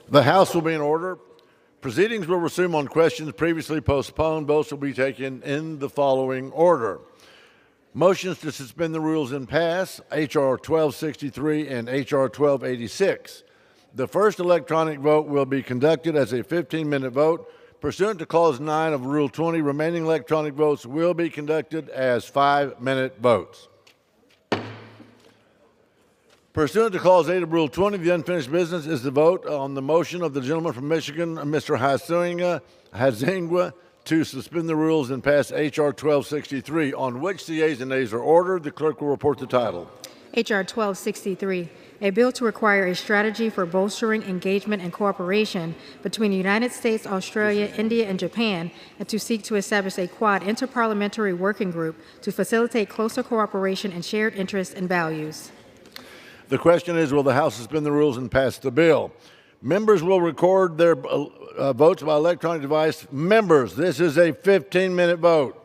The House will be in order. Proceedings will resume on questions previously postponed. Votes will be taken in the following order. Motions to suspend the rules and pass, H.R. 1263 and H.R. 1286. The first electronic vote will be conducted as a 15-minute vote. Pursuant to Clause 9 of Rule 20, remaining electronic votes will be conducted as 5-minute votes. Pursuant to Clause 8 of Rule 20, the unfinished business is the vote on the motion of the gentleman from Michigan, Mr. Huizenga, to suspend the rules and pass H.R. 1263, on which the yeas and nays are ordered. The clerk will report the title. H.R. 1263, a bill to require a strategy for bolstering engagement and cooperation between the United States, Australia, India, and Japan, and to seek to establish a Quad interparliamentary working group to facilitate closer cooperation and shared interests and values. The question is, will the House suspend the rules and pass the bill? Members will record their votes by electronic device. Members, this is a 15-minute vote.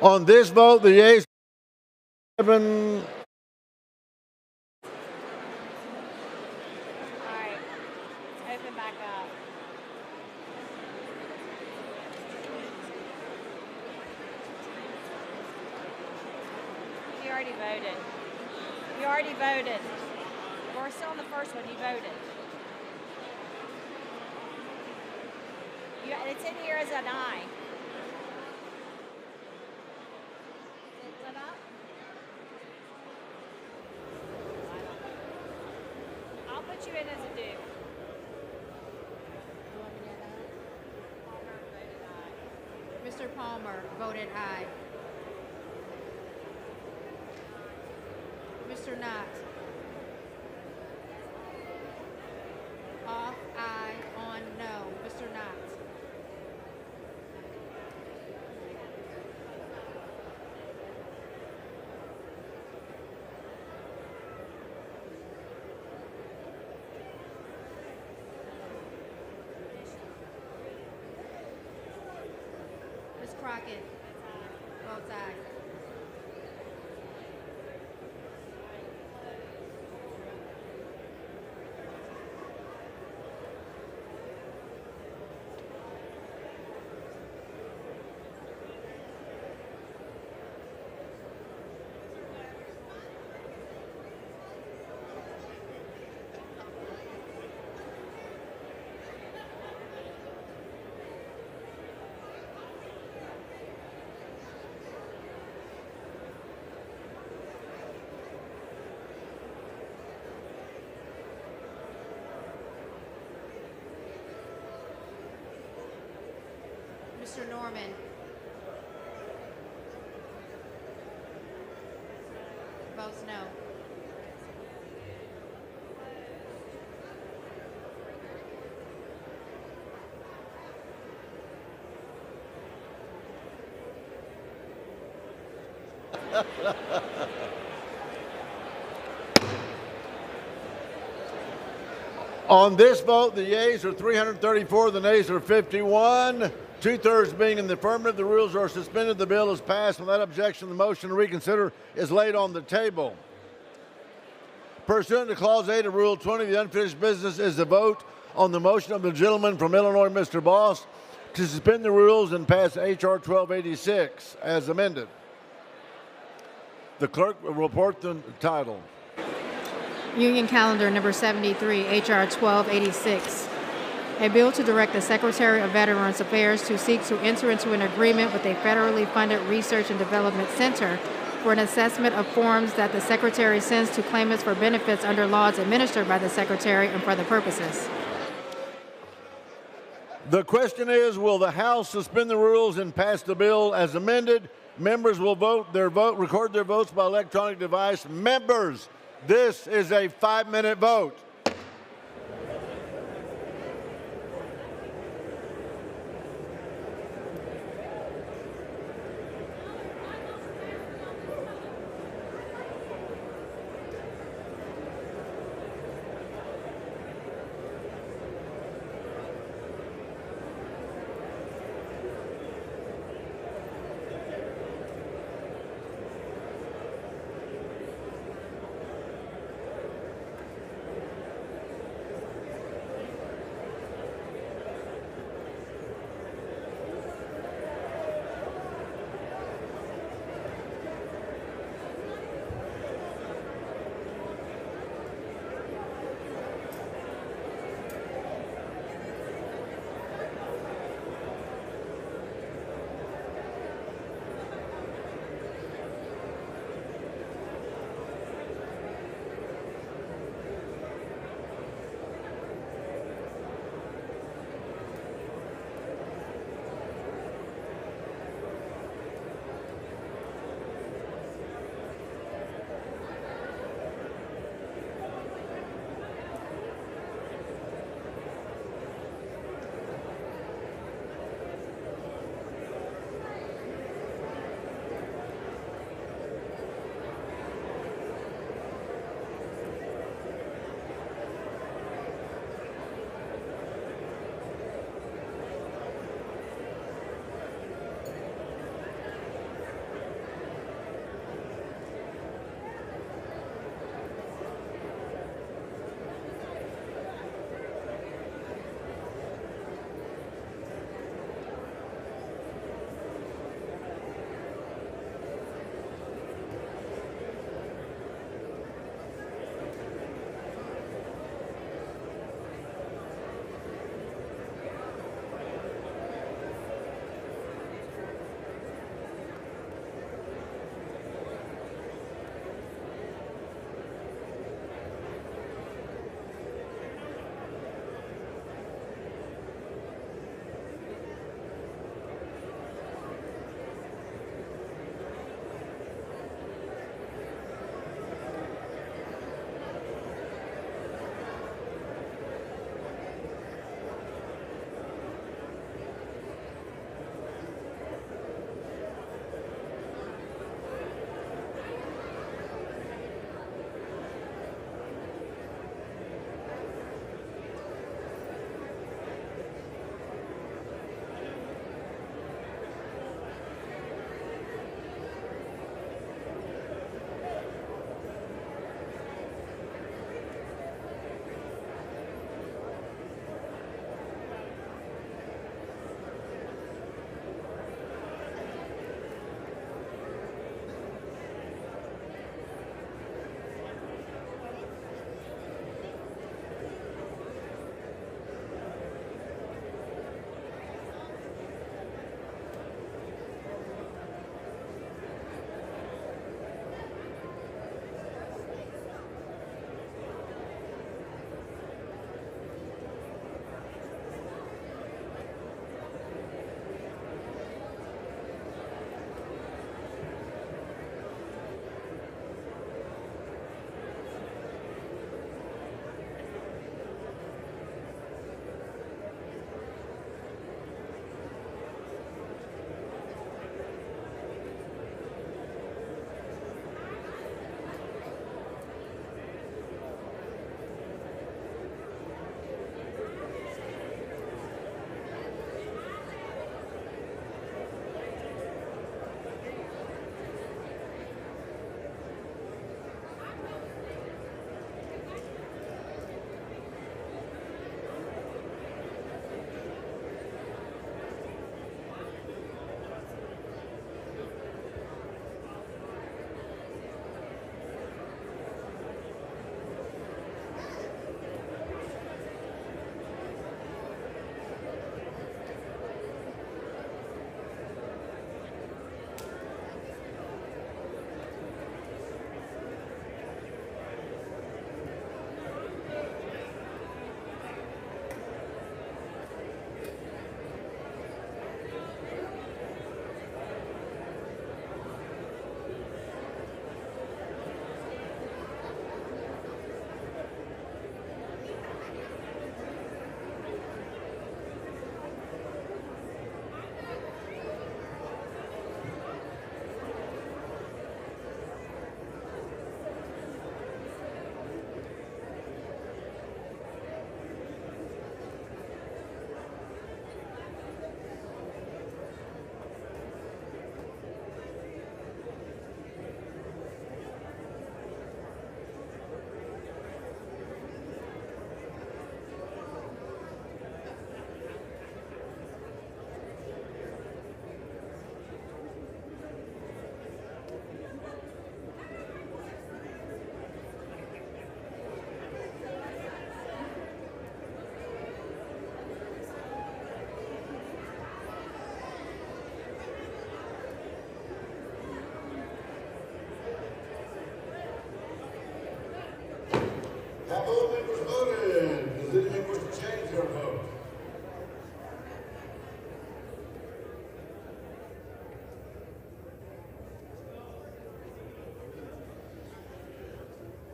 On this vote, the yeas 7. All right, open back up. You already voted. You already voted. We're still on the first one. You voted. It's in here as an aye. Is it lit up? I'll put you in as a do. Mr. Palmer voted aye. Mr. Knott. Off, aye. On, no. Mr. Knott. Ms. Crockett. Votes aye. Mr. Norman. Votes no. On this vote, the yeas are 334, the nays are 51. 2/3 being in the affirmative, the rules are suspended. The bill is passed. Without objection, the motion to reconsider is laid on the table. Pursuant to Clause 8 of Rule 20, the unfinished business is the vote on the motion of the gentleman from Illinois, Mr. Boss, to suspend the rules and pass H.R. 1286 as amended. The clerk will report the title. Union Calendar Number 73, H.R. 1286. A bill to direct the Secretary of Veterans Affairs to seek to enter into an agreement with a federally funded research and development center for an assessment of forms that the Secretary sends to claimants for benefits under laws administered by the Secretary and for the purposes. The question is, will the House suspend the rules and pass the bill as amended? Members will record their votes by electronic device. Members, this is a 5-minute vote.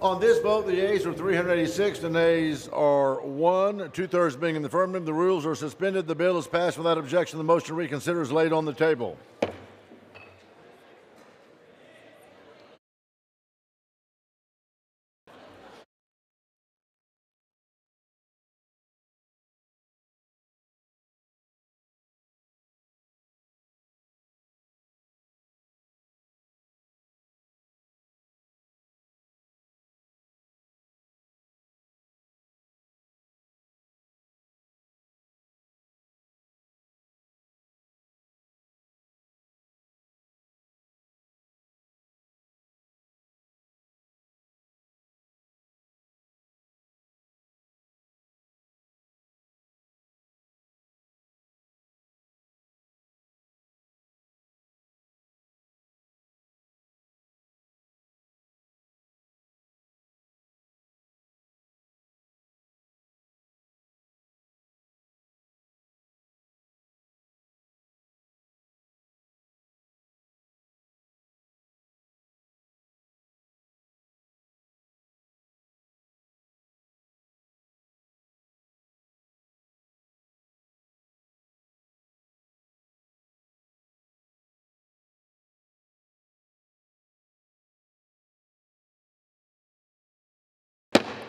On this vote, the yeas are 386, the nays are 1, two-thirds being in the affirmative. The rules are suspended. The bill is passed without objection. The motion to reconsider is laid on the table.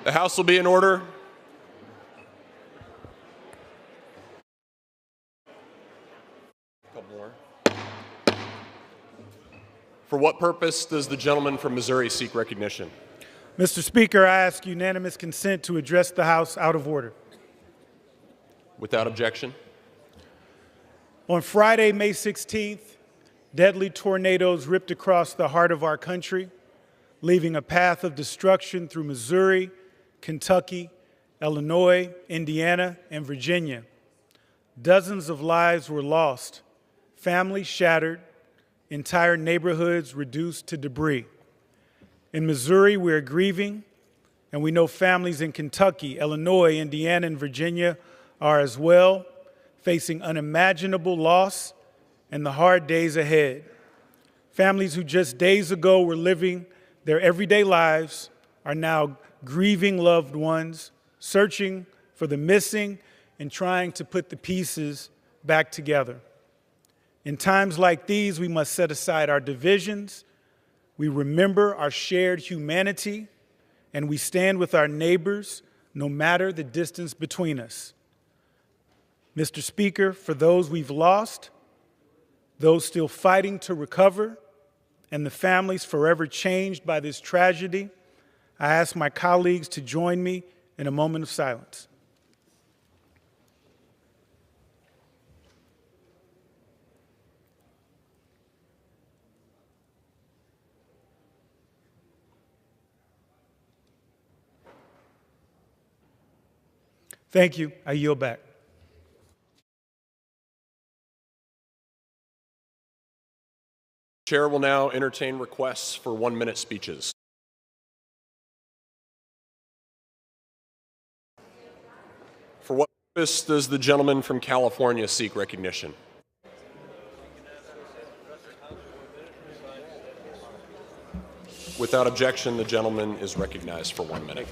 The House will be in order. Couple more. For what purpose does the gentleman from Missouri seek recognition? Mr. Speaker, I ask unanimous consent to address the House out of order. Without objection. On Friday, May 16th, deadly tornadoes ripped across the heart of our country, leaving a path of destruction through Missouri, Kentucky, Illinois, Indiana, and Virginia. Dozens of lives were lost, families shattered, entire neighborhoods reduced to debris. In Missouri, we are grieving, and we know families in Kentucky, Illinois, Indiana, and Virginia are as well, facing unimaginable loss and the hard days ahead. Families who just days ago were living their everyday lives are now grieving loved ones, searching for the missing, and trying to put the pieces back together. In times like these, we must set aside our divisions, we remember our shared humanity, and we stand with our neighbors no matter the distance between us. Mr. Speaker, for those we've lost, those still fighting to recover, and the families forever changed by this tragedy, I ask my colleagues to join me in a moment of silence. Thank you. I yield back. Chair will now entertain requests for 1-minute speeches. For what purpose does the gentleman from California seek recognition? Without objection, the gentleman is recognized for 1 minute.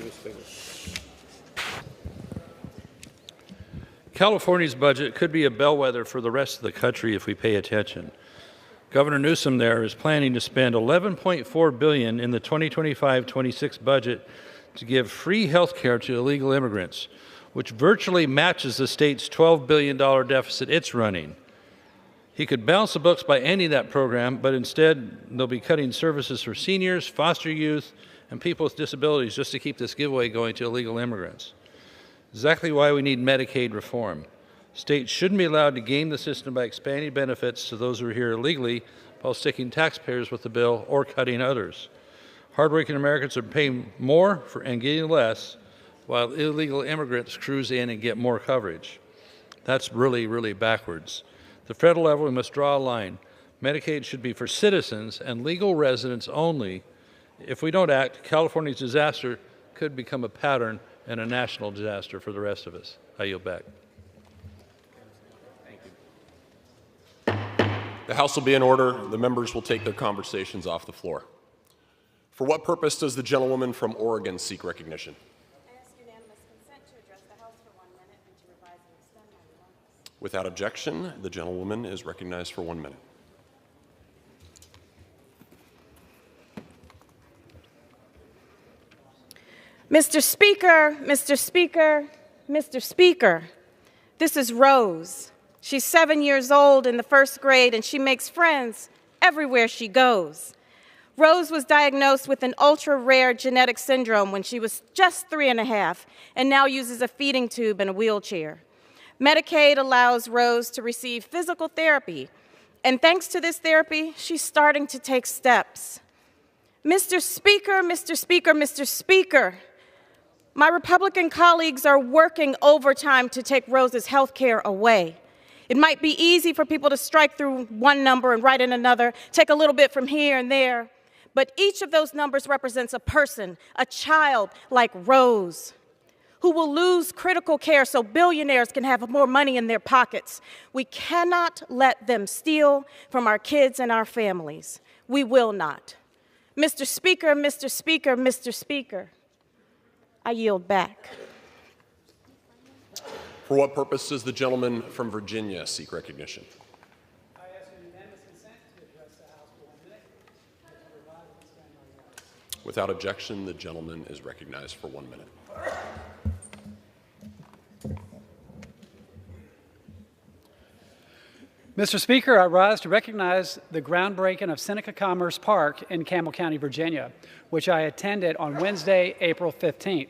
California's budget could be a bellwether for the rest of the country if we pay attention. Governor Newsom there is planning to spend $11.4 billion in the 2025-26 budget to give free health care to illegal immigrants, which virtually matches the state's $12 billion deficit it's running. He could balance the books by ending that program, but instead they'll be cutting services for seniors, foster youth, and people with disabilities just to keep this giveaway going to illegal immigrants. Exactly why we need Medicaid reform. States shouldn't be allowed to game the system by expanding benefits to those who are here illegally while sticking taxpayers with the bill or cutting others. Hardworking Americans are paying more and getting less, while illegal immigrants cruise in and get more coverage. That's really, really backwards. At the federal level, we must draw a line. Medicaid should be for citizens and legal residents only. If we don't act, California's disaster could become a pattern and a national disaster for the rest of us. I yield back. The House will be in order. The members will take their conversations off the floor. For what purpose does the gentlewoman from Oregon seek recognition? I ask unanimous consent to address the House for 1 minute and to revise and extend my remarks. Without objection, the gentlewoman is recognized for 1 minute. Mr. Speaker, Mr. Speaker, Mr. Speaker, this is Rose. She's 7 years old in the 1st grade, and she makes friends everywhere she goes. Rose was diagnosed with an ultra-rare genetic syndrome when she was just 3.5 and now uses a feeding tube and a wheelchair. Medicaid allows Rose to receive physical therapy, and thanks to this therapy, she's starting to take steps. Mr. Speaker, Mr. Speaker, Mr. Speaker, my Republican colleagues are working overtime to take Rose's health care away. It might be easy for people to strike through one number and write in another, take a little bit from here and there, but each of those numbers represents a person, a child like Rose, who will lose critical care so billionaires can have more money in their pockets. We cannot let them steal from our kids and our families. We will not. Mr. Speaker, Mr. Speaker, Mr. Speaker, I yield back. For what purpose does the gentleman from Virginia seek recognition? I ask unanimous consent to address the House for 1 minute and to revise and extend my remarks. Without objection, the gentleman is recognized for 1 minute. Mr. Speaker, I rise to recognize the groundbreaking of Seneca Commerce Park in Campbell County, Virginia, which I attended on Wednesday, April 15th.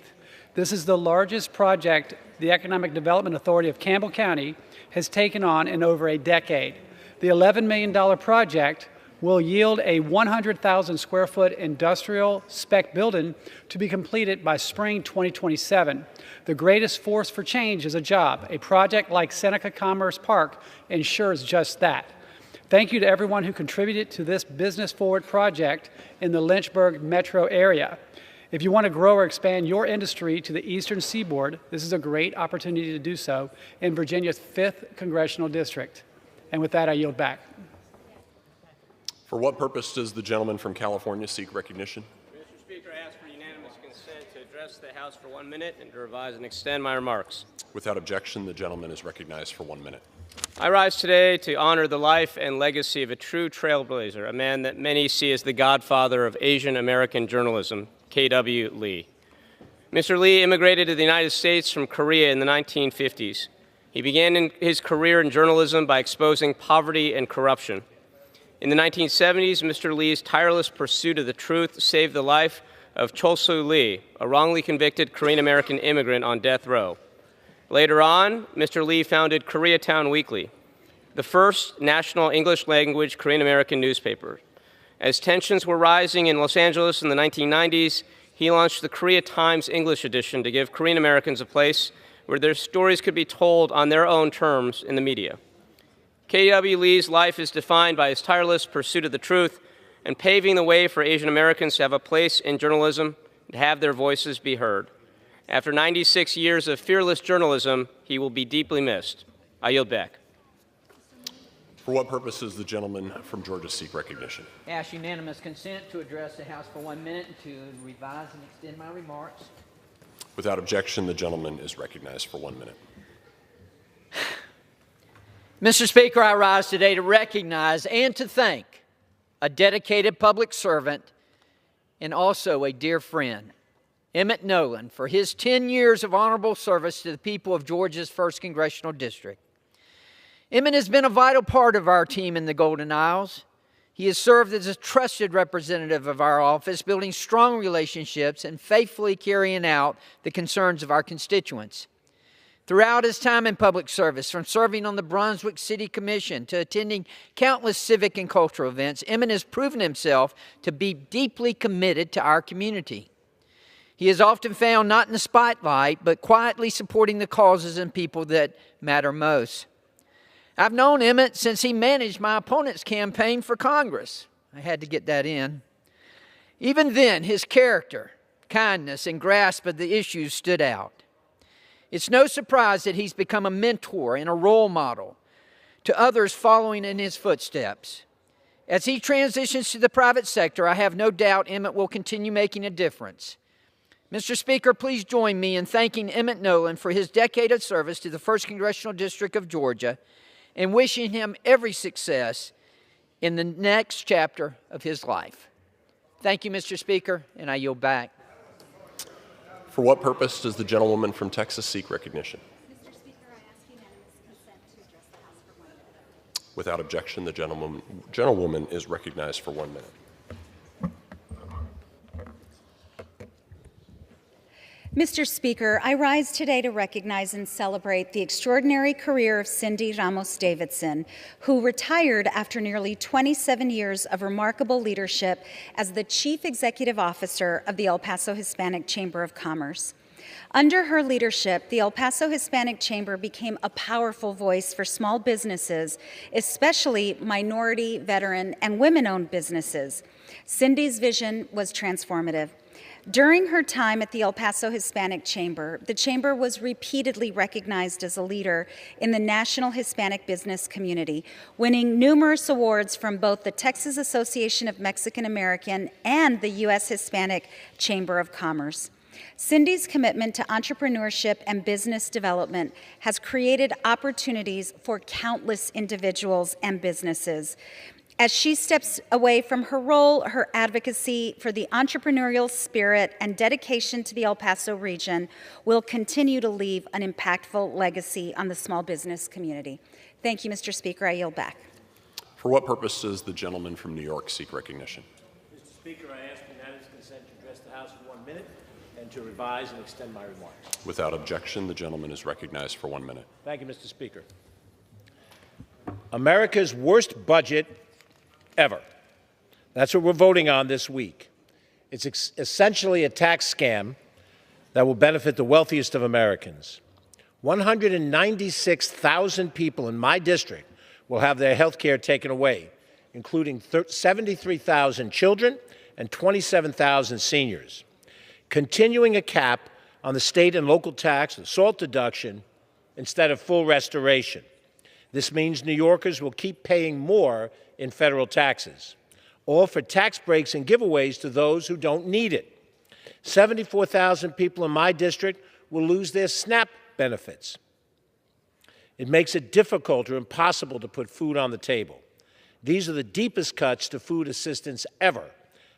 This is the largest project the Economic Development Authority of Campbell County has taken on in over a decade. The $11 million project will yield a 100,000 square foot industrial spec building to be completed by spring 2027. The greatest force for change is a job. A project like Seneca Commerce Park ensures just that. Thank you to everyone who contributed to this business forward project in the Lynchburg metro area. If you want to grow or expand your industry to the eastern seaboard, this is a great opportunity to do so in Virginia's 5th congressional district. And with that, I yield back. For what purpose does the gentleman from California seek recognition? Mr. Speaker, I ask for unanimous consent to address the House for 1 minute and to revise and extend my remarks. Without objection, the gentleman is recognized for 1 minute. I rise today to honor the life and legacy of a true trailblazer, a man that many see as the godfather of Asian American journalism, K.W. Lee. Mr. Lee immigrated to the United States from Korea in the 1950s. He began his career in journalism by exposing poverty and corruption. In the 1970s, Mr. Lee's tireless pursuit of the truth saved the life of Chol-Soo Lee, a wrongly convicted Korean-American immigrant on death row. Later on, Mr. Lee founded Koreatown Weekly, the first national English-language Korean-American newspaper. As tensions were rising in Los Angeles in the 1990s, he launched the Korea Times English edition to give Korean Americans a place where their stories could be told on their own terms in the media. K.W. Lee's life is defined by his tireless pursuit of the truth and paving the way for Asian Americans to have a place in journalism and to have their voices be heard. After 96 years of fearless journalism, he will be deeply missed. I yield back. For what purpose does the gentleman from Georgia seek recognition? I ask unanimous consent to address the House for 1 minute and to revise and extend my remarks. Without objection, the gentleman is recognized for 1 minute. Mr. Speaker, I rise today to recognize and to thank a dedicated public servant and also a dear friend, Emmett Nolan, for his 10 years of honorable service to the people of Georgia's 1st Congressional District. Emmett has been a vital part of our team in the Golden Isles. He has served as a trusted representative of our office, building strong relationships and faithfully carrying out the concerns of our constituents. Throughout his time in public service, from serving on the Brunswick City Commission to attending countless civic and cultural events, Emmett has proven himself to be deeply committed to our community. He is often found not in the spotlight, but quietly supporting the causes and people that matter most. I've known Emmett since he managed my opponent's campaign for Congress. I had to get that in. Even then, his character, kindness, and grasp of the issues stood out. It's no surprise that he's become a mentor and a role model to others following in his footsteps. As he transitions to the private sector, I have no doubt Emmett will continue making a difference. Mr. Speaker, please join me in thanking Emmett Nolan for his decade of service to the 1st Congressional District of Georgia and wishing him every success in the next chapter of his life. Thank you, Mr. Speaker, and I yield back. For what purpose does the gentlewoman from Texas seek recognition? Mr. Speaker, I ask unanimous consent to address the House for 1 minute. Without objection, the gentlewoman is recognized for 1 minute. Mr. Speaker, I rise today to recognize and celebrate the extraordinary career of Cindy Ramos Davidson, who retired after nearly 27 years of remarkable leadership as the Chief Executive Officer of the El Paso Hispanic Chamber of Commerce. Under her leadership, the El Paso Hispanic Chamber became a powerful voice for small businesses, especially minority, veteran, and women-owned businesses. Cindy's vision was transformative. During her time at the El Paso Hispanic Chamber, the Chamber was repeatedly recognized as a leader in the national Hispanic business community, winning numerous awards from both the Texas Association of Mexican American and the U.S. Hispanic Chamber of Commerce. Cindy's commitment to entrepreneurship and business development has created opportunities for countless individuals and businesses. As she steps away from her role, her advocacy for the entrepreneurial spirit and dedication to the El Paso region will continue to leave an impactful legacy on the small business community. Thank you, Mr. Speaker. I yield back. For what purpose does the gentleman from New York seek recognition? Mr. Speaker, I ask unanimous consent to address the House for 1 minute and to revise and extend my remarks. Without objection, the gentleman is recognized for 1 minute. Thank you, Mr. Speaker. America's worst budget ever. That's what we're voting on this week. It's essentially a tax scam that will benefit the wealthiest of Americans. 196,000 people in my district will have their health care taken away, including 73,000 children and 27,000 seniors. Continuing a cap on the state and local tax and SALT deduction instead of full restoration. This means New Yorkers will keep paying more in federal taxes, all for tax breaks and giveaways to those who don't need it. 74,000 people in my district will lose their SNAP benefits. It makes it difficult or impossible to put food on the table. These are the deepest cuts to food assistance ever.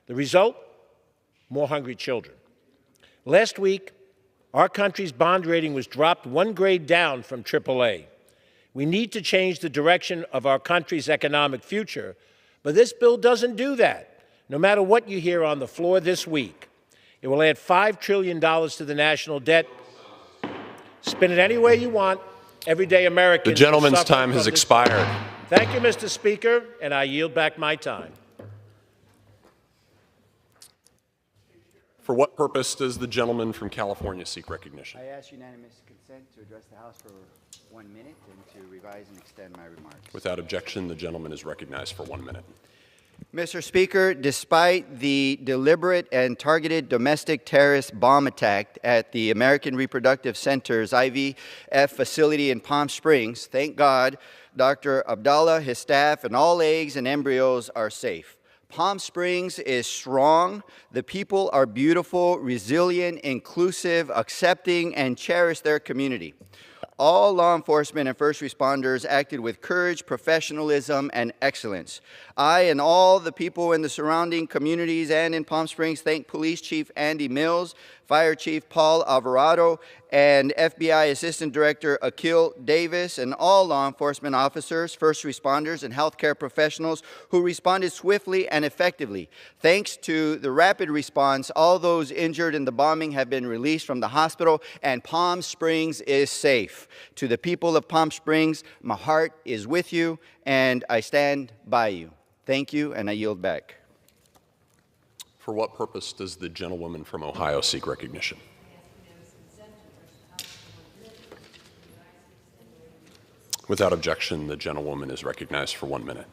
The result? More hungry children. Last week, our country's bond rating was dropped 1 grade down from AAA. We need to change the direction of our country's economic future, but this bill doesn't do that, no matter what you hear on the floor this week. It will add $5 trillion to the national debt. Spin it any way you want. Everyday Americans. The gentleman's time has expired. Thank you, Mr. Speaker, and I yield back my time. For what purpose does the gentleman from California seek recognition? I ask unanimous consent to address the House for 1 minute and to revise and extend my remarks. Without objection, the gentleman is recognized for 1 minute. Mr. Speaker, despite the deliberate and targeted domestic terrorist bomb attack at the American Reproductive Center's IVF facility in Palm Springs, thank God, Dr. Abdallah, his staff, and all eggs and embryos are safe. Palm Springs is strong. The people are beautiful, resilient, inclusive, accepting, and cherish their community. All law enforcement and first responders acted with courage, professionalism, and excellence. I and all the people in the surrounding communities and in Palm Springs thank Police Chief Andy Mills, Fire Chief Paul Alvarado, and FBI Assistant Director Akil Davis, and all law enforcement officers, first responders, and healthcare professionals who responded swiftly and effectively. Thanks to the rapid response, all those injured in the bombing have been released from the hospital, and Palm Springs is safe. To the people of Palm Springs, my heart is with you, and I stand by you. Thank you, and I yield back. For what purpose does the gentlewoman from Ohio seek recognition? Without objection, the gentlewoman is recognized for 1 minute.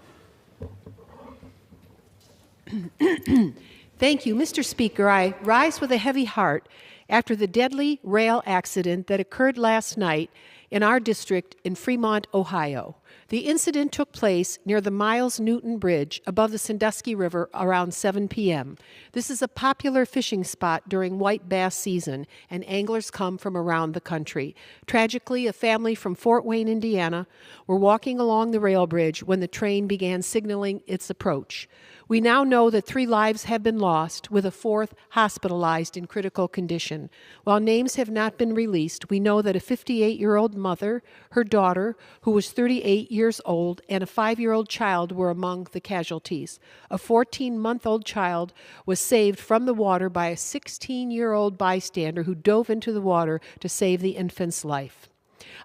Thank you, Mr. Speaker. I rise with a heavy heart after the deadly rail accident that occurred last night in our district in Fremont, Ohio. The incident took place near the Miles Newton Bridge above the Sandusky River around 7 p.m. This is a popular fishing spot during white bass season, and anglers come from around the country. Tragically, a family from Fort Wayne, Indiana, were walking along the rail bridge when the train began signaling its approach. We now know that 3 lives have been lost, with a 4th hospitalized in critical condition. While names have not been released, we know that a 58-year-old mother, her daughter, who was 38 years old, and a 5-year-old child were among the casualties. A 14-month-old child was saved from the water by a 16-year-old bystander who dove into the water to save the infant's life.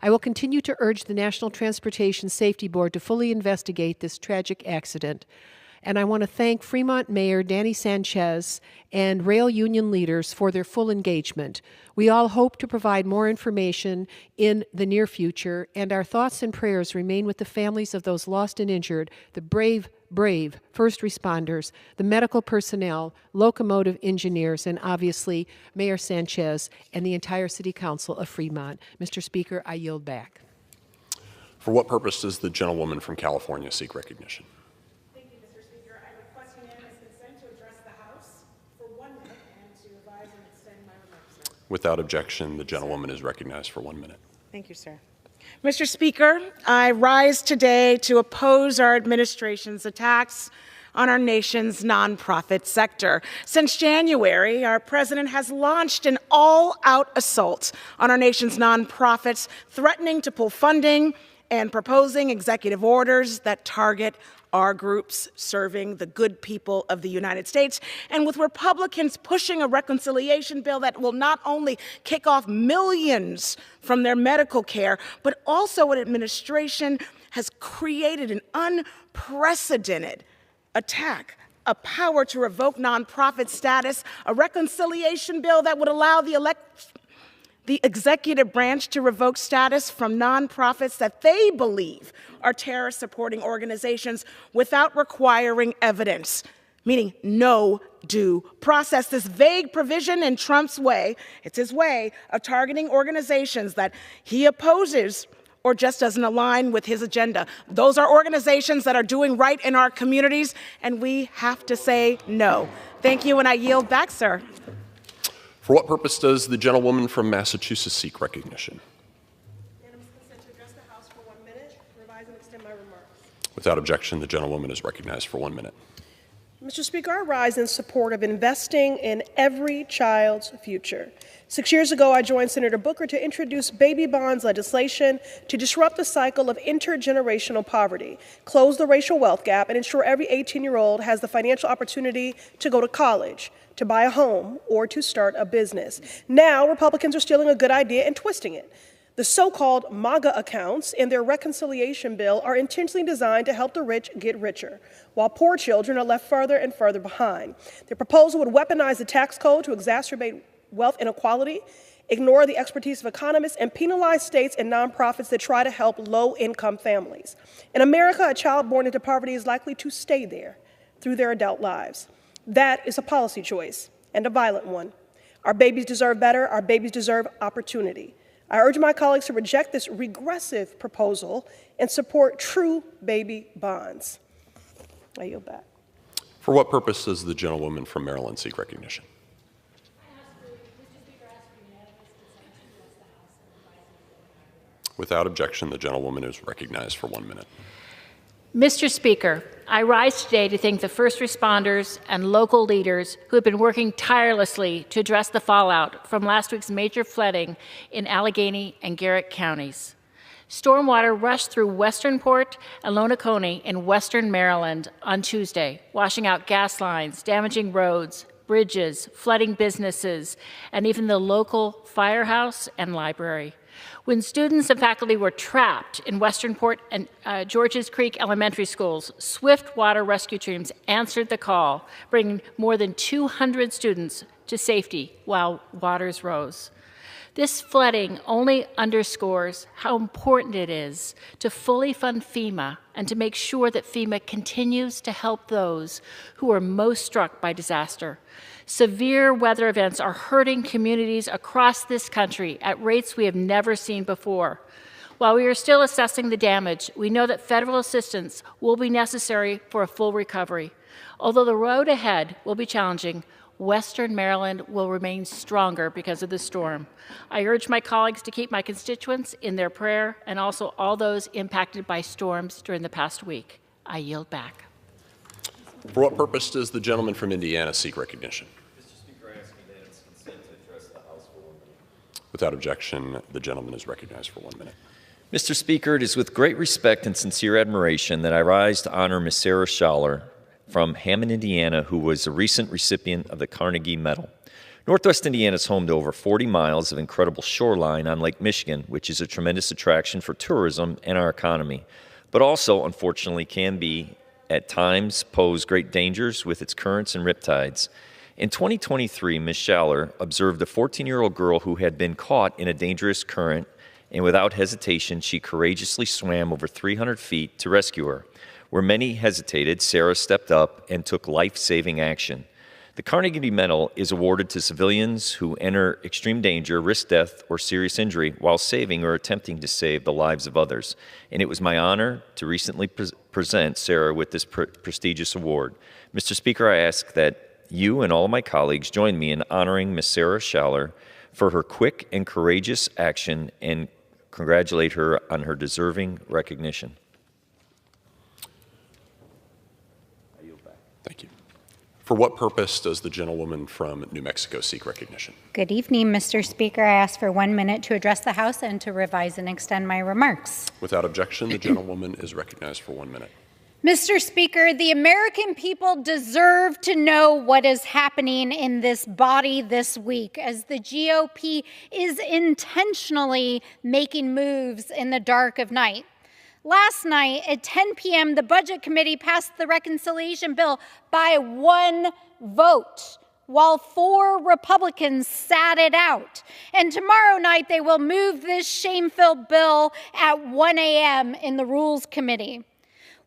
I will continue to urge the National Transportation Safety Board to fully investigate this tragic accident. And I want to thank Fremont Mayor Danny Sanchez and rail union leaders for their full engagement. We all hope to provide more information in the near future, and our thoughts and prayers remain with the families of those lost and injured, the brave first responders, the medical personnel, locomotive engineers, and obviously Mayor Sanchez and the entire City Council of Fremont. Mr. Speaker, I yield back. For what purpose does the gentlewoman from California seek recognition? Without objection, the gentlewoman is recognized for 1 minute. Thank you, sir. Mr. Speaker, I rise today to oppose our administration's attacks on our nation's nonprofit sector. Since January, our president has launched an all-out assault on our nation's nonprofits, threatening to pull funding and proposing executive orders that target our groups serving the good people of the United States, and with Republicans pushing a reconciliation bill that will not only kick off millions from their medical care, but also an administration has created an unprecedented attack, a power to revoke nonprofit status, a reconciliation bill that would allow the executive branch to revoke status from nonprofits that they believe are terrorist-supporting organizations without requiring evidence, meaning no due process. This vague provision in Trump's way, it's his way of targeting organizations that he opposes or just doesn't align with his agenda. Those are organizations that are doing right in our communities, and we have to say no. Thank you, and I yield back, sir. For what purpose does the gentlewoman from Massachusetts seek recognition? Unanimous consent to address the House for 1 minute, revise and extend my remarks. Without objection, the gentlewoman is recognized for 1 minute. Mr. Speaker, I rise in support of investing in every child's future. 6 years ago, I joined Senator Booker to introduce baby bonds legislation to disrupt the cycle of intergenerational poverty, close the racial wealth gap, and ensure every 18-year-old has the financial opportunity to go to college, to buy a home, or to start a business. Now, Republicans are stealing a good idea and twisting it. The so-called MAGA accounts in their reconciliation bill are intentionally designed to help the rich get richer, while poor children are left further and further behind. Their proposal would weaponize the tax code to exacerbate wealth inequality, ignore the expertise of economists, and penalize states and nonprofits that try to help low-income families. In America, a child born into poverty is likely to stay there through their adult lives. That is a policy choice, and a violent one. Our babies deserve better. Our babies deserve opportunity. I urge my colleagues to reject this regressive proposal and support true baby bonds. I yield back. For what purpose does the gentlewoman from Maryland seek recognition? Without objection, the gentlewoman is recognized for 1 minute. Mr. Speaker, I rise today to thank the first responders and local leaders who have been working tirelessly to address the fallout from last week's major flooding in Allegheny and Garrett counties. Stormwater rushed through Westernport and Lonacone in western Maryland on Tuesday, washing out gas lines, damaging roads, bridges, flooding businesses, and even the local firehouse and library. When students and faculty were trapped in Westernport and Georges Creek elementary schools, swift water rescue teams answered the call, bringing more than 200 students to safety while waters rose. This flooding only underscores how important it is to fully fund FEMA and to make sure that FEMA continues to help those who are most struck by disaster. Severe weather events are hurting communities across this country at rates we have never seen before. While we are still assessing the damage, we know that federal assistance will be necessary for a full recovery. Although the road ahead will be challenging, Western Maryland will remain stronger because of the storm. I urge my colleagues to keep my constituents in their prayer and also all those impacted by storms during the past week. I yield back. For what purpose does the gentleman from Indiana seek recognition? Mr. Speaker, I ask unanimous consent to address the House for 1 minute. Without objection, the gentleman is recognized for 1 minute. Mr. Speaker, it is with great respect and sincere admiration that I rise to honor Ms. Sarah Schaller from Hammond, Indiana, who was a recent recipient of the Carnegie Medal. Northwest Indiana is home to over 40 miles of incredible shoreline on Lake Michigan, which is a tremendous attraction for tourism and our economy, but also, unfortunately, can be, at times, pose great dangers with its currents and riptides. In 2023, Ms. Schaller observed a 14-year-old girl who had been caught in a dangerous current, and without hesitation, she courageously swam over 300 feet to rescue her. Where many hesitated, Sarah stepped up and took life-saving action. The Carnegie Medal is awarded to civilians who enter extreme danger, risk death, or serious injury while saving or attempting to save the lives of others. And it was my honor to recently present Sarah with this prestigious award. Mr. Speaker, I ask that you and all of my colleagues join me in honoring Ms. Sarah Schaller for her quick and courageous action and congratulate her on her deserving recognition. Thank you. For what purpose does the gentlewoman from New Mexico seek recognition? Good evening, Mr. Speaker. I ask for 1 minute to address the House and to revise and extend my remarks. Without objection, the gentlewoman is recognized for 1 minute. Mr. Speaker, the American people deserve to know what is happening in this body this week as the GOP is intentionally making moves in the dark of night. Last night at 10 p.m., the Budget Committee passed the reconciliation bill by 1 vote, while 4 Republicans sat it out. And tomorrow night, they will move this shame-filled bill at 1 a.m. in the Rules Committee.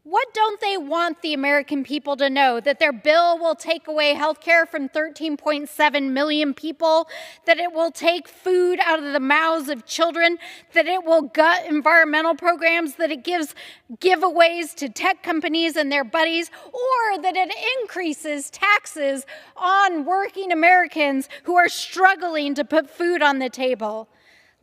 What don't they want the American people to know? That their bill will take away health care from 13.7 million people, that it will take food out of the mouths of children, that it will gut environmental programs, that it gives giveaways to tech companies and their buddies, or that it increases taxes on working Americans who are struggling to put food on the table.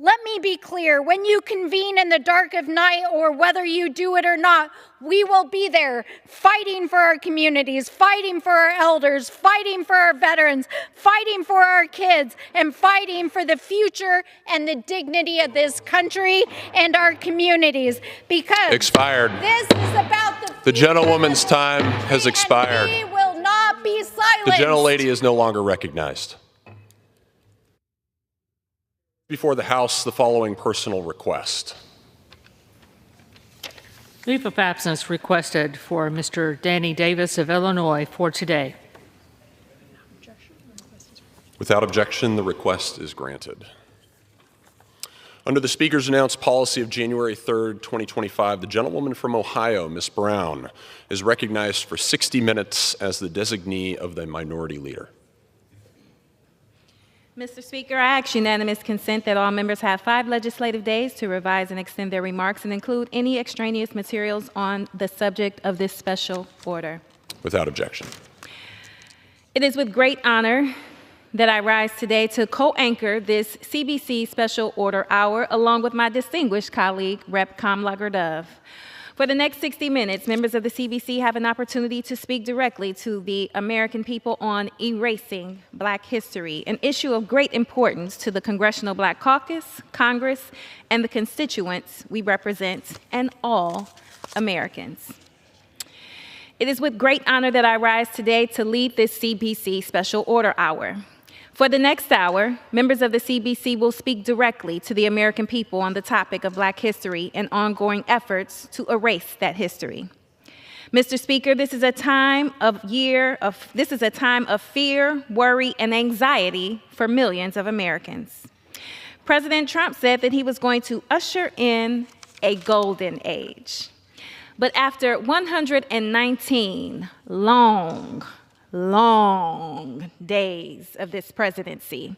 Let me be clear, when you convene in the dark of night, or whether you do it or not, we will be there fighting for our communities, fighting for our elders, fighting for our veterans, fighting for our kids, and fighting for the future and the dignity of this country and our communities. Because expired. This is about the gentlewoman's time has expired. We will not be silenced. The gentlelady is no longer recognized. Before the House, the following personal request. Leave of absence requested for Mr. Danny Davis of Illinois for today. Without objection, the request is granted. Under the Speaker's announced policy of January 3rd, 2025, the gentlewoman from Ohio, Ms. Brown, is recognized for 60 minutes as the designee of the minority leader. Mr. Speaker, I ask unanimous consent that all members have 5 legislative days to revise and extend their remarks and include any extraneous materials on the subject of this special order. Without objection. It is with great honor that I rise today to co-anchor this CBC Special Order Hour along with my distinguished colleague, Rep. Kamla Gurdove. For the next 60 minutes, members of the CBC have an opportunity to speak directly to the American people on erasing Black history, an issue of great importance to the Congressional Black Caucus, Congress, and the constituents we represent, and all Americans. It is with great honor that I rise today to lead this CBC Special Order Hour. For the next hour, members of the CBC will speak directly to the American people on the topic of Black history and ongoing efforts to erase that history. Mr. Speaker, this is a time of fear, worry, and anxiety for millions of Americans. President Trump said that he was going to usher in a golden age. But after 119 long days of this presidency,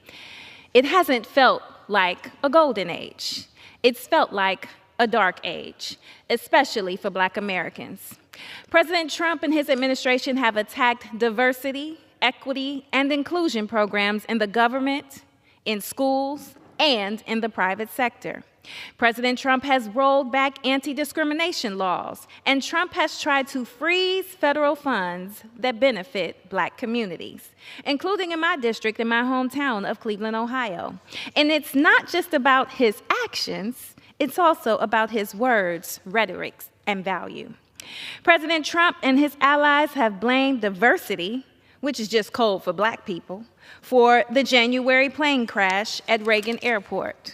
it hasn't felt like a golden age. It's felt like a dark age, especially for Black Americans. President Trump and his administration have attacked diversity, equity, and inclusion programs in the government, in schools, and in the private sector. President Trump has rolled back anti-discrimination laws, and Trump has tried to freeze federal funds that benefit Black communities, including in my district, in my hometown of Cleveland, Ohio. And it's not just about his actions, it's also about his words, rhetoric, and value. President Trump and his allies have blamed diversity, which is just code for Black people, for the January plane crash at Reagan Airport,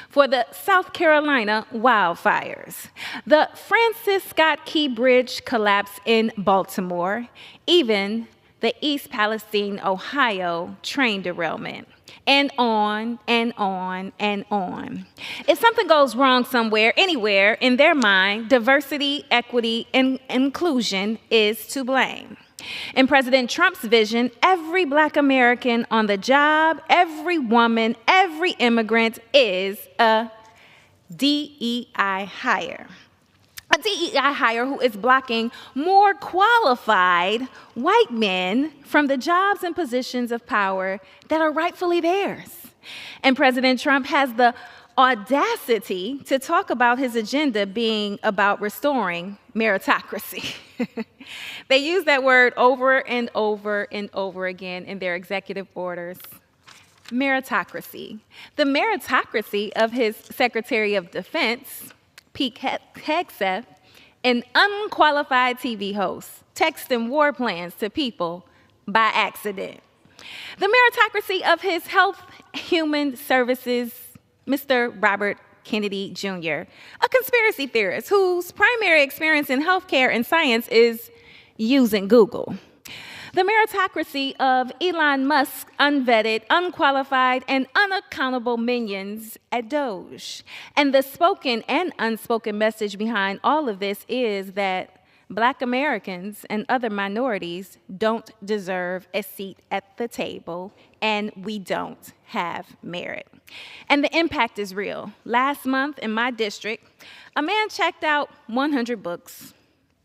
for the South Carolina wildfires, the Francis Scott Key Bridge collapse in Baltimore, even the East Palestine, Ohio train derailment, and on and on and on. If something goes wrong somewhere, anywhere, in their mind, diversity, equity, and inclusion is to blame. In President Trump's vision, every Black American on the job, every woman, every immigrant is a DEI hire. A DEI hire who is blocking more qualified white men from the jobs and positions of power that are rightfully theirs. And President Trump has the audacity to talk about his agenda being about restoring meritocracy. They use that word over and over and over again in their executive orders. Meritocracy. The meritocracy of his Secretary of Defense, Pete Hegseth, an unqualified TV host, texting war plans to people by accident. The meritocracy of his Health Human Services, Mr. Robert Kennedy Jr., a conspiracy theorist whose primary experience in healthcare and science is using Google. The meritocracy of Elon Musk's unvetted, unqualified, and unaccountable minions at Doge. And the spoken and unspoken message behind all of this is that Black Americans and other minorities don't deserve a seat at the table, and we don't have merit. And the impact is real. Last month in my district, a man checked out 100 books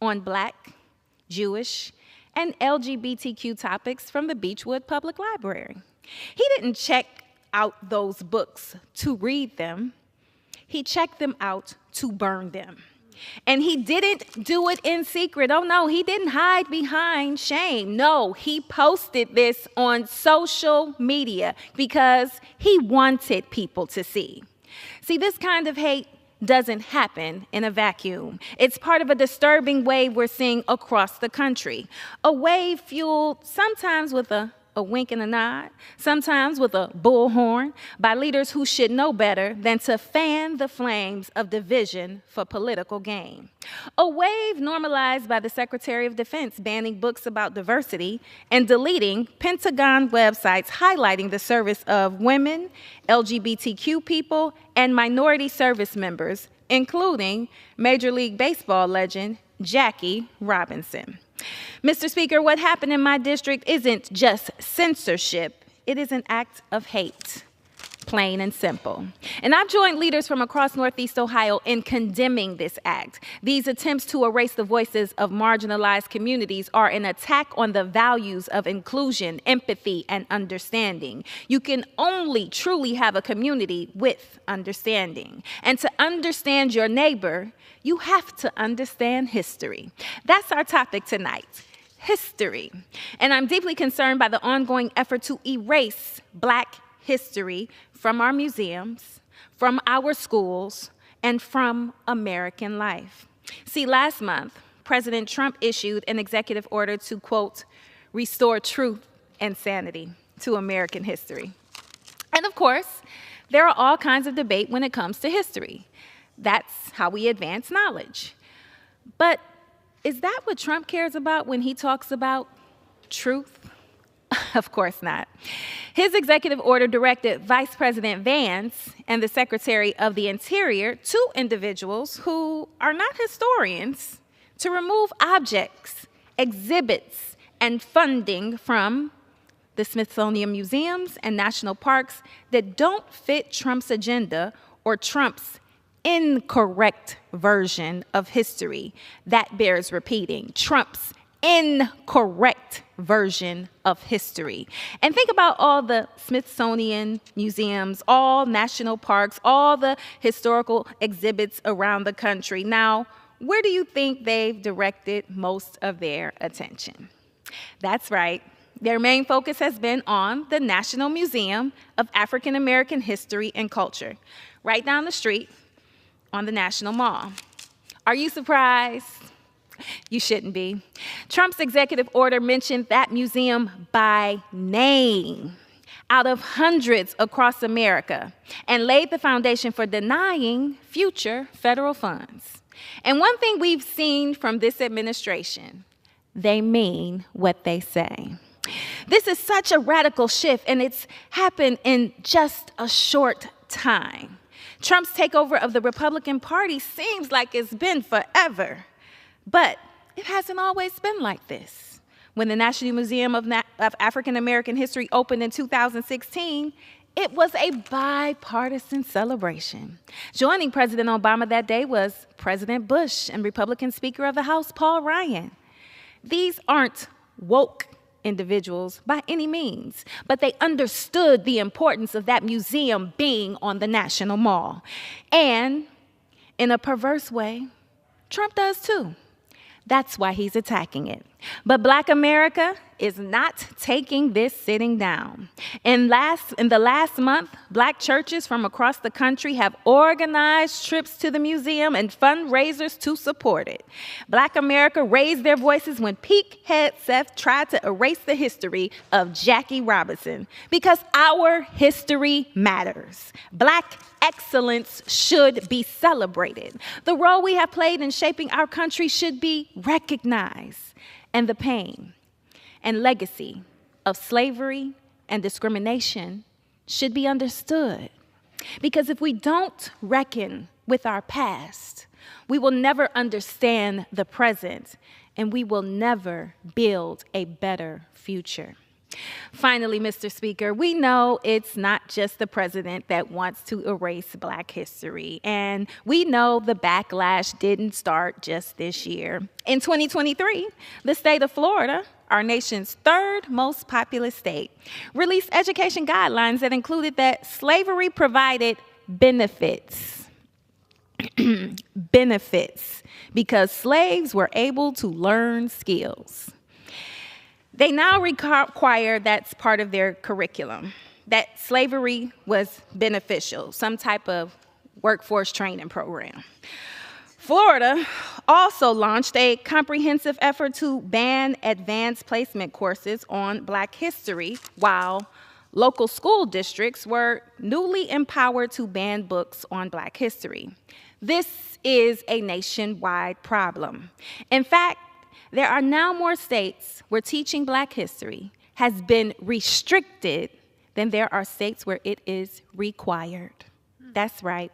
on Black, Jewish, and LGBTQ topics from the Beechwood Public Library. He didn't check out those books to read them. He checked them out to burn them. And he didn't do it in secret. Oh no, he didn't hide behind shame. No, he posted this on social media because he wanted people to see. See, this kind of hate doesn't happen in a vacuum. It's part of a disturbing wave we're seeing across the country. A wave fueled sometimes with a wink and a nod, sometimes with a bullhorn, by leaders who should know better than to fan the flames of division for political gain. A wave normalized by the Secretary of Defense banning books about diversity and deleting Pentagon websites highlighting the service of women, LGBTQ people, and minority service members, including Major League Baseball legend Jackie Robinson. Mr. Speaker, what happened in my district isn't just censorship, it is an act of hate, plain and simple. And I've joined leaders from across Northeast Ohio in condemning this act. These attempts to erase the voices of marginalized communities are an attack on the values of inclusion, empathy, and understanding. You can only truly have a community with understanding. And to understand your neighbor, you have to understand history. That's our topic tonight, history. And I'm deeply concerned by the ongoing effort to erase Black history from our museums, from our schools, and from American life. See, last month, President Trump issued an executive order to, quote, restore truth and sanity to American history. And of course, there are all kinds of debate when it comes to history. That's how we advance knowledge. But is that what Trump cares about when he talks about truth? Of course not. His executive order directed Vice President Vance and the Secretary of the Interior, two individuals who are not historians, to remove objects, exhibits, and funding from the Smithsonian museums and national parks that don't fit Trump's agenda or Trump's incorrect version of history that bears repeating. Trump's incorrect version of history. And think about all the Smithsonian museums, all national parks, all the historical exhibits around the country. Now, where do you think they've directed most of their attention? That's right. Their main focus has been on the National Museum of African American History and Culture, right down the street on the National Mall. Are you surprised? You shouldn't be. Trump's executive order mentioned that museum by name out of hundreds across America and laid the foundation for denying future federal funds. And one thing we've seen from this administration, they mean what they say. This is such a radical shift, and it's happened in just a short time. Trump's takeover of the Republican Party seems like it's been forever, but it hasn't always been like this. When the National Museum of African American History opened in 2016, it was a bipartisan celebration. Joining President Obama that day was President Bush and Republican Speaker of the House, Paul Ryan. These aren't woke individuals by any means, but they understood the importance of that museum being on the National Mall. And in a perverse way, Trump does too. That's why he's attacking it. But Black America is not taking this sitting down. In the last month, Black churches from across the country have organized trips to the museum and fundraisers to support it. Black America raised their voices when Pete Hegseth tried to erase the history of Jackie Robinson, because our history matters. Black excellence should be celebrated. The role we have played in shaping our country should be recognized. And the pain and legacy of slavery and discrimination should be understood. Because if we don't reckon with our past, we will never understand the present, and we will never build a better future. Finally, Mr. Speaker, we know it's not just the president that wants to erase Black history, and we know the backlash didn't start just this year. In 2023, the state of Florida, our nation's third most populous state, released education guidelines that included that slavery provided benefits. Benefits, because slaves were able to learn skills. They now require that's part of their curriculum, that slavery was beneficial, some type of workforce training program. Florida also launched a comprehensive effort to ban advanced placement courses on Black history, while local school districts were newly empowered to ban books on Black history. This is a nationwide problem. In fact, there are now more states where teaching Black history has been restricted than there are states where it is required. That's right.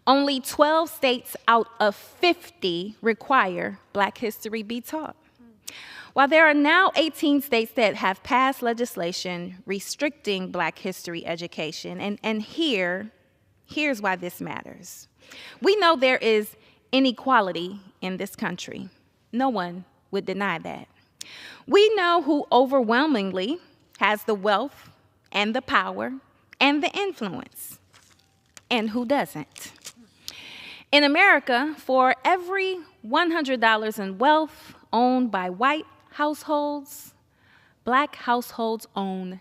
Only 12 states out of 50 require Black history be taught. While there are now 18 states that have passed legislation restricting Black history education, and here's why this matters. We know there is inequality in this country. No one would deny that. We know who overwhelmingly has the wealth and the power and the influence, and who doesn't. In America, for every $100 in wealth owned by white households, Black households own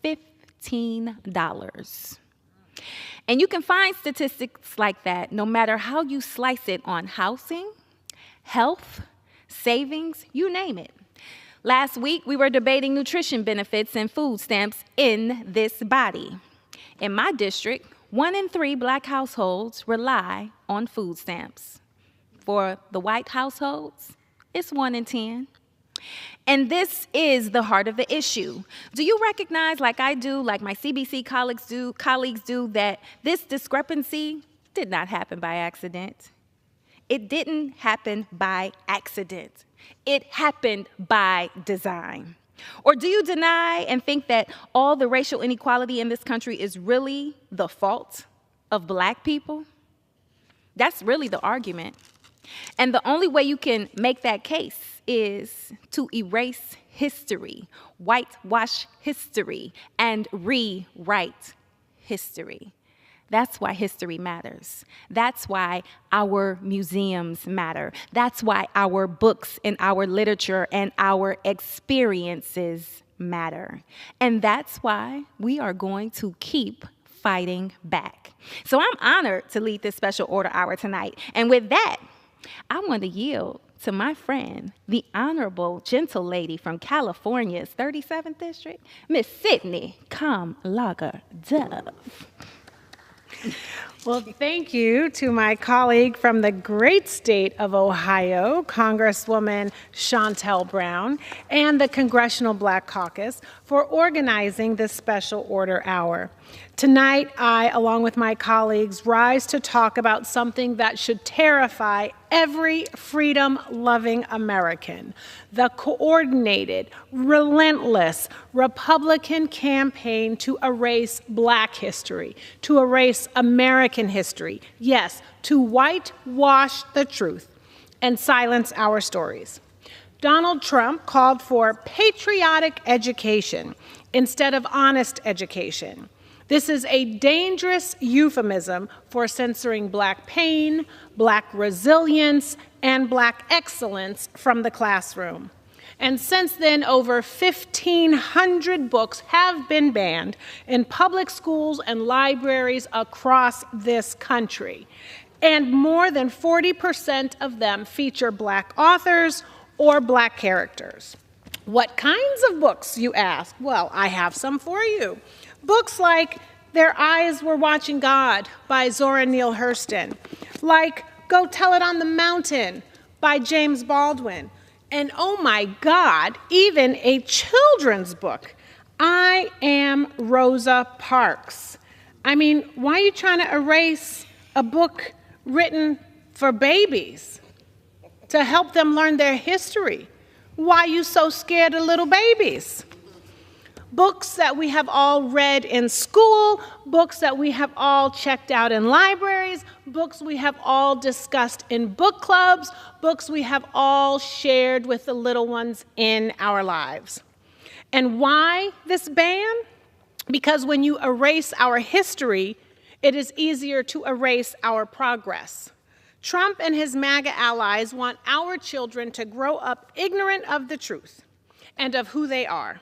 $15. And you can find statistics like that no matter how you slice it on housing, health, savings, you name it. Last week, we were debating nutrition benefits and food stamps in this body. In my district, 1 in 3 Black households rely on food stamps. For the white households, it's 1 in 10. And this is the heart of the issue. Do you recognize, like I do, like my CBC colleagues do, that this discrepancy did not happen by accident? It didn't happen by accident. It happened by design. Or do you deny and think that all the racial inequality in this country is really the fault of Black people? That's really the argument. And the only way you can make that case is to erase history, whitewash history, and rewrite history. That's why history matters. That's why our museums matter. That's why our books and our literature and our experiences matter. And that's why we are going to keep fighting back. So I'm honored to lead this special order hour tonight. And with that, I want to yield to my friend, the Honorable Gentle Lady from California's 37th District, Miss Sydney Kamlager-Dove. Well, thank you to my colleague from the great state of Ohio, Congresswoman Shontel Brown, and the Congressional Black Caucus for organizing this special order hour. Tonight, I, along with my colleagues, rise to talk about something that should terrify every freedom-loving American: the coordinated, relentless Republican campaign to erase Black history, to erase American history, yes, to whitewash the truth and silence our stories. Donald Trump called for patriotic education instead of honest education. This is a dangerous euphemism for censoring Black pain, Black resilience, and Black excellence from the classroom. And since then, over 1,500 books have been banned in public schools and libraries across this country. And more than 40% of them feature Black authors or Black characters. What kinds of books, you ask? Well, I have some for you. Books like Their Eyes Were Watching God by Zora Neale Hurston, like Go Tell It on the Mountain by James Baldwin, and oh my God, even a children's book, I Am Rosa Parks. I mean, why are you trying to erase a book written for babies to help them learn their history? Why are you so scared of little babies? Books that we have all read in school, books that we have all checked out in libraries, books we have all discussed in book clubs, books we have all shared with the little ones in our lives. And why this ban? Because when you erase our history, it is easier to erase our progress. Trump and his MAGA allies want our children to grow up ignorant of the truth and of who they are.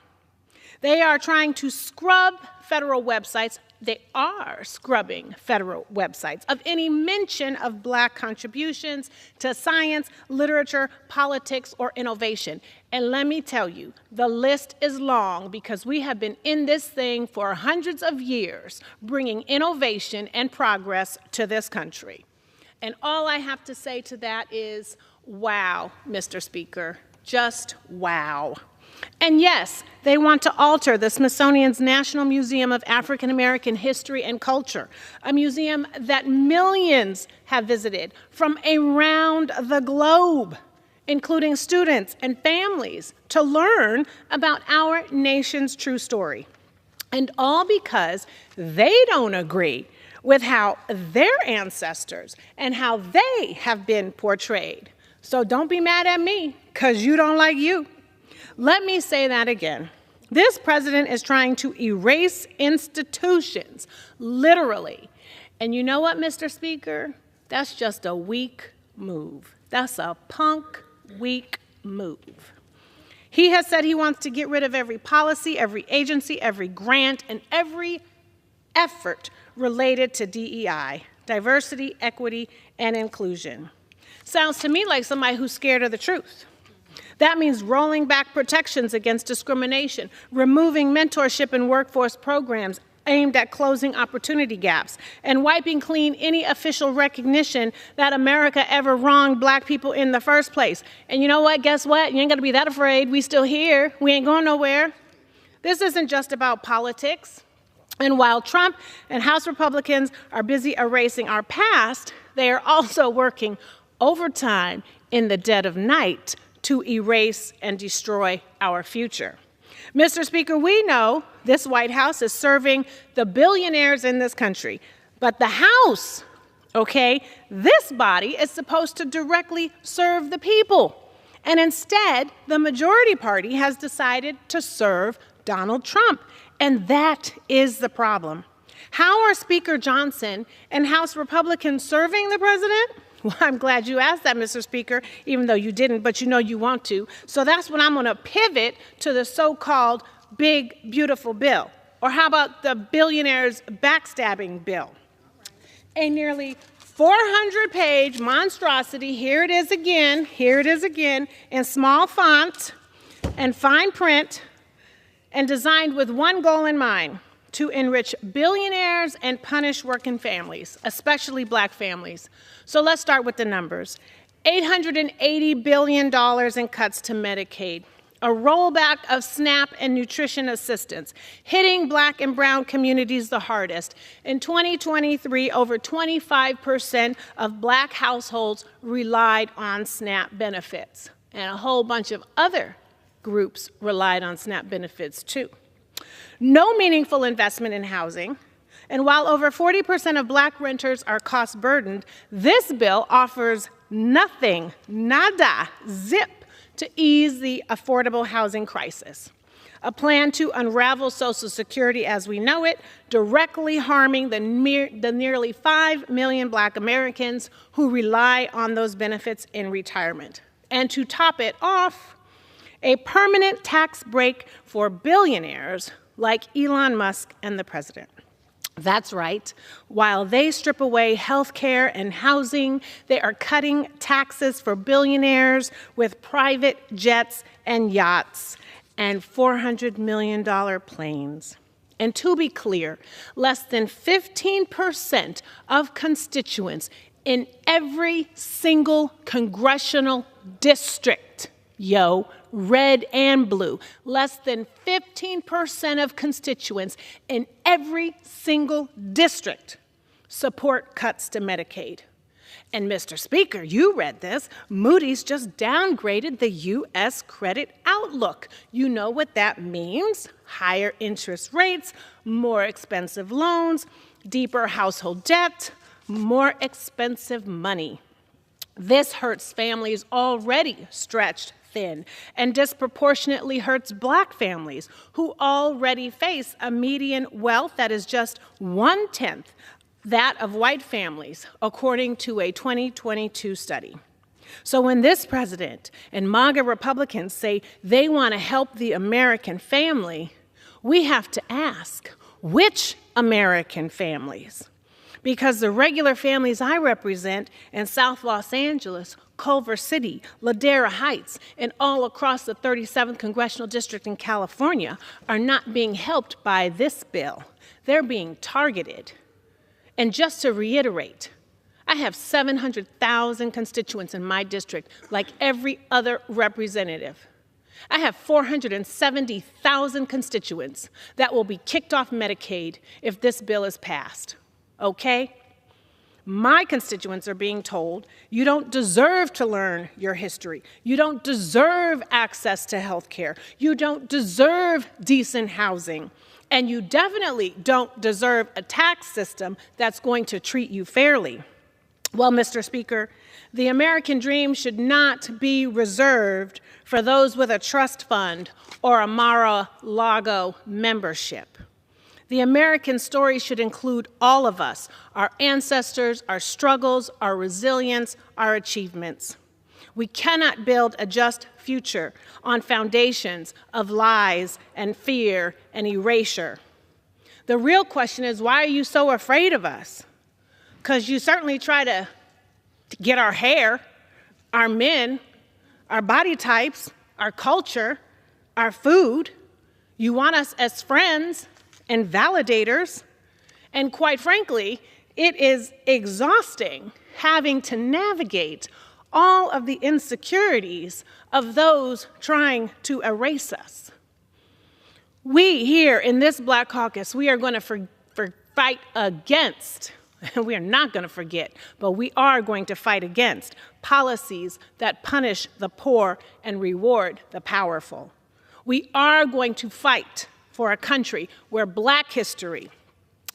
They are trying to scrub federal websites. They are scrubbing federal websites of any mention of Black contributions to science, literature, politics, or innovation. And let me tell you, the list is long because we have been in this thing for hundreds of years, bringing innovation and progress to this country. And all I have to say to that is, wow, Mr. Speaker, just wow. And yes, they want to alter the Smithsonian's National Museum of African American History and Culture, a museum that millions have visited from around the globe, including students and families, to learn about our nation's true story. And all because they don't agree with how their ancestors and how they have been portrayed. So don't be mad at me, because you don't like you. Let me say that again. This president is trying to erase institutions, literally. And you know what, Mr. Speaker? That's just a weak move. That's a punk, weak move. He has said he wants to get rid of every policy, every agency, every grant, and every effort related to DEI, diversity, equity, and inclusion. Sounds to me like somebody who's scared of the truth. That means rolling back protections against discrimination, removing mentorship and workforce programs aimed at closing opportunity gaps, and wiping clean any official recognition that America ever wronged Black people in the first place. And you know what? Guess what? You ain't got to be that afraid. We still here. We ain't going nowhere. This isn't just about politics. And while Trump and House Republicans are busy erasing our past, they are also working overtime in the dead of night to erase and destroy our future. Mr. Speaker, we know this White House is serving the billionaires in this country, but the House okay? This body is supposed to directly serve the people. And instead, the majority party has decided to serve Donald Trump. And that is the problem. How are Speaker Johnson and House Republicans serving the president? Well, I'm glad you asked that, Mr. Speaker, even though you didn't, but you know you want to. So that's when I'm going to pivot to the so-called big, beautiful bill. Or how about the billionaires backstabbing bill? A nearly 400-page monstrosity, here it is again, in small font and fine print, and designed with one goal in mind: to enrich billionaires and punish working families, especially black families. So let's start with the numbers. $880 billion in cuts to Medicaid, a rollback of SNAP and nutrition assistance, hitting black and brown communities the hardest. In 2023, over 25% of black households relied on SNAP benefits, and a whole bunch of other groups relied on SNAP benefits too. No meaningful investment in housing, and while over 40% of black renters are cost-burdened, this bill offers nothing, nada, zip, to ease the affordable housing crisis. A plan to unravel Social Security as we know it, directly harming the nearly 5 million black Americans who rely on those benefits in retirement. And to top it off, a permanent tax break for billionaires like Elon Musk and the president. That's right. While they strip away health care and housing, they are cutting taxes for billionaires with private jets and yachts and $400 million planes. And to be clear, less than 15% of constituents in every single congressional district, red and blue, less than 15% of constituents in every single district support cuts to Medicaid. And Mr. Speaker, you read this. Moody's just downgraded the U.S. credit outlook. You know what that means: higher interest rates, more expensive loans, deeper household debt, more expensive money. This hurts families already stretched thin and disproportionately hurts black families who already face a median wealth that is just 1/10 that of white families, according to a 2022 study. So when this president and MAGA Republicans say they want to help the American family, we have to ask, which American families? Because the regular families I represent in South Los Angeles, Culver City, Ladera Heights, and all across the 37th Congressional District in California are not being helped by this bill. They're being targeted. And just to reiterate, I have 700,000 constituents in my district, like every other representative. I have 470,000 constituents that will be kicked off Medicaid if this bill is passed. Okay? My constituents are being told, you don't deserve to learn your history. You don't deserve access to health care. You don't deserve decent housing. And you definitely don't deserve a tax system that's going to treat you fairly. Well, Mr. Speaker, the American dream should not be reserved for those with a trust fund or a Mar-a-Lago membership. The American story should include all of us, our ancestors, our struggles, our resilience, our achievements. We cannot build a just future on foundations of lies and fear and erasure. The real question is, why are you so afraid of us? Because you certainly try to get our hair, our men, our body types, our culture, our food. You want us as friends and validators, and quite frankly, it is exhausting having to navigate all of the insecurities of those trying to erase us. We here in this Black Caucus, we are going to fight against, we are not going to forget, but we are going to fight against policies that punish the poor and reward the powerful. We are going to fight for a country where Black history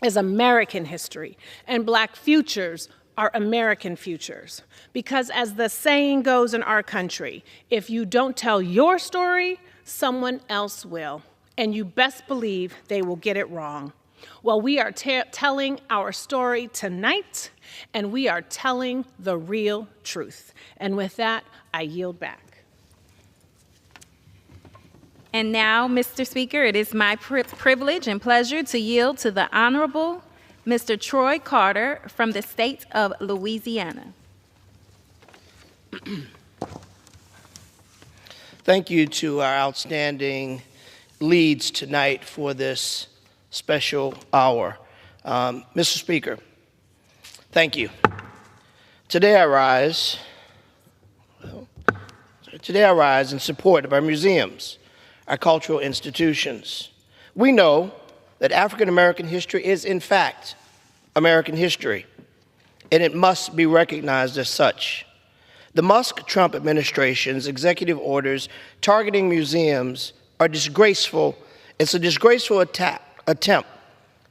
is American history and Black futures our American futures. Because as the saying goes in our country, if you don't tell your story, someone else will. And you best believe they will get it wrong. Well, we are telling our story tonight, and we are telling the real truth. And with that, I yield back. And now, Mr. Speaker, it is my privilege and pleasure to yield to the Honorable Mr. Troy Carter from the state of Louisiana. Thank you to our outstanding leads tonight for this special hour. Mr. Speaker, thank you. Today I rise in support of our museums, our cultural institutions. We know that African American history is, in fact, American history, and it must be recognized as such. The Musk-Trump administration's executive orders targeting museums are disgraceful. It's a disgraceful attempt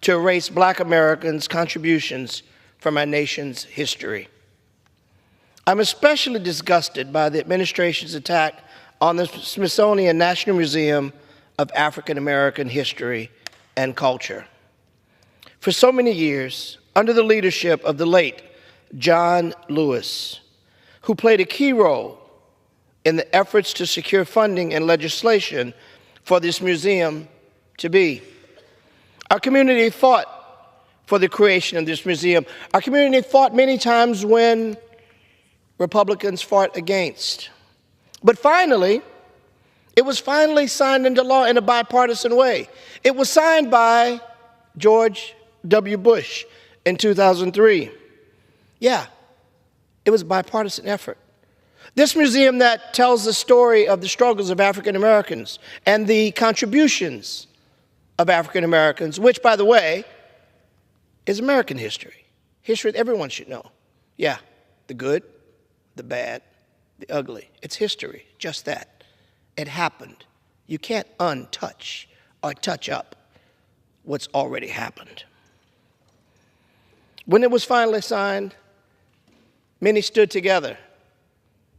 to erase Black Americans' contributions from our nation's history. I'm especially disgusted by the administration's attack on the Smithsonian National Museum of African American History and Culture. For so many years, under the leadership of the late John Lewis, who played a key role in the efforts to secure funding and legislation for this museum to be. Our community fought for the creation of this museum. Our community fought many times when Republicans fought against. But finally, it was finally signed into law in a bipartisan way. It was signed by George W. Bush in 2003. Yeah, it was a bipartisan effort. This museum that tells the story of the struggles of African Americans and the contributions of African Americans, which, by the way, is American history. History that everyone should know. Yeah, the good, the bad, the ugly. It's history, just that. It happened. You can't untouch or touch up what's already happened. When it was finally signed, many stood together,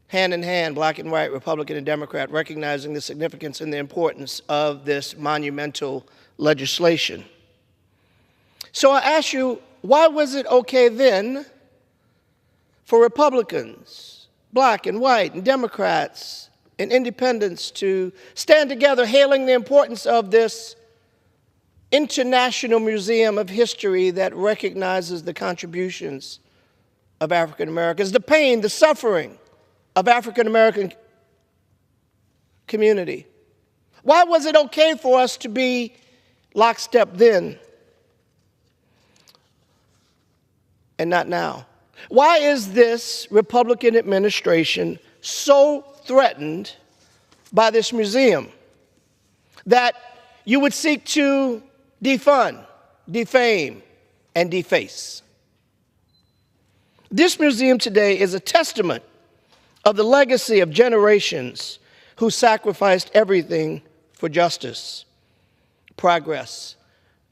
hand in hand, Black and white, Republican and Democrat, recognizing the significance and the importance of this monumental legislation. So I ask you, why was it okay then for Republicans, Black and white, and Democrats, and independents to stand together hailing the importance of this international museum of history that recognizes the contributions of African Americans, the pain, the suffering of African American community? Why was it okay for us to be lockstep then and not now? Why is this Republican administration so threatened by this museum that you would seek to defund, defame, and deface? This museum today is a testament of the legacy of generations who sacrificed everything for justice, progress,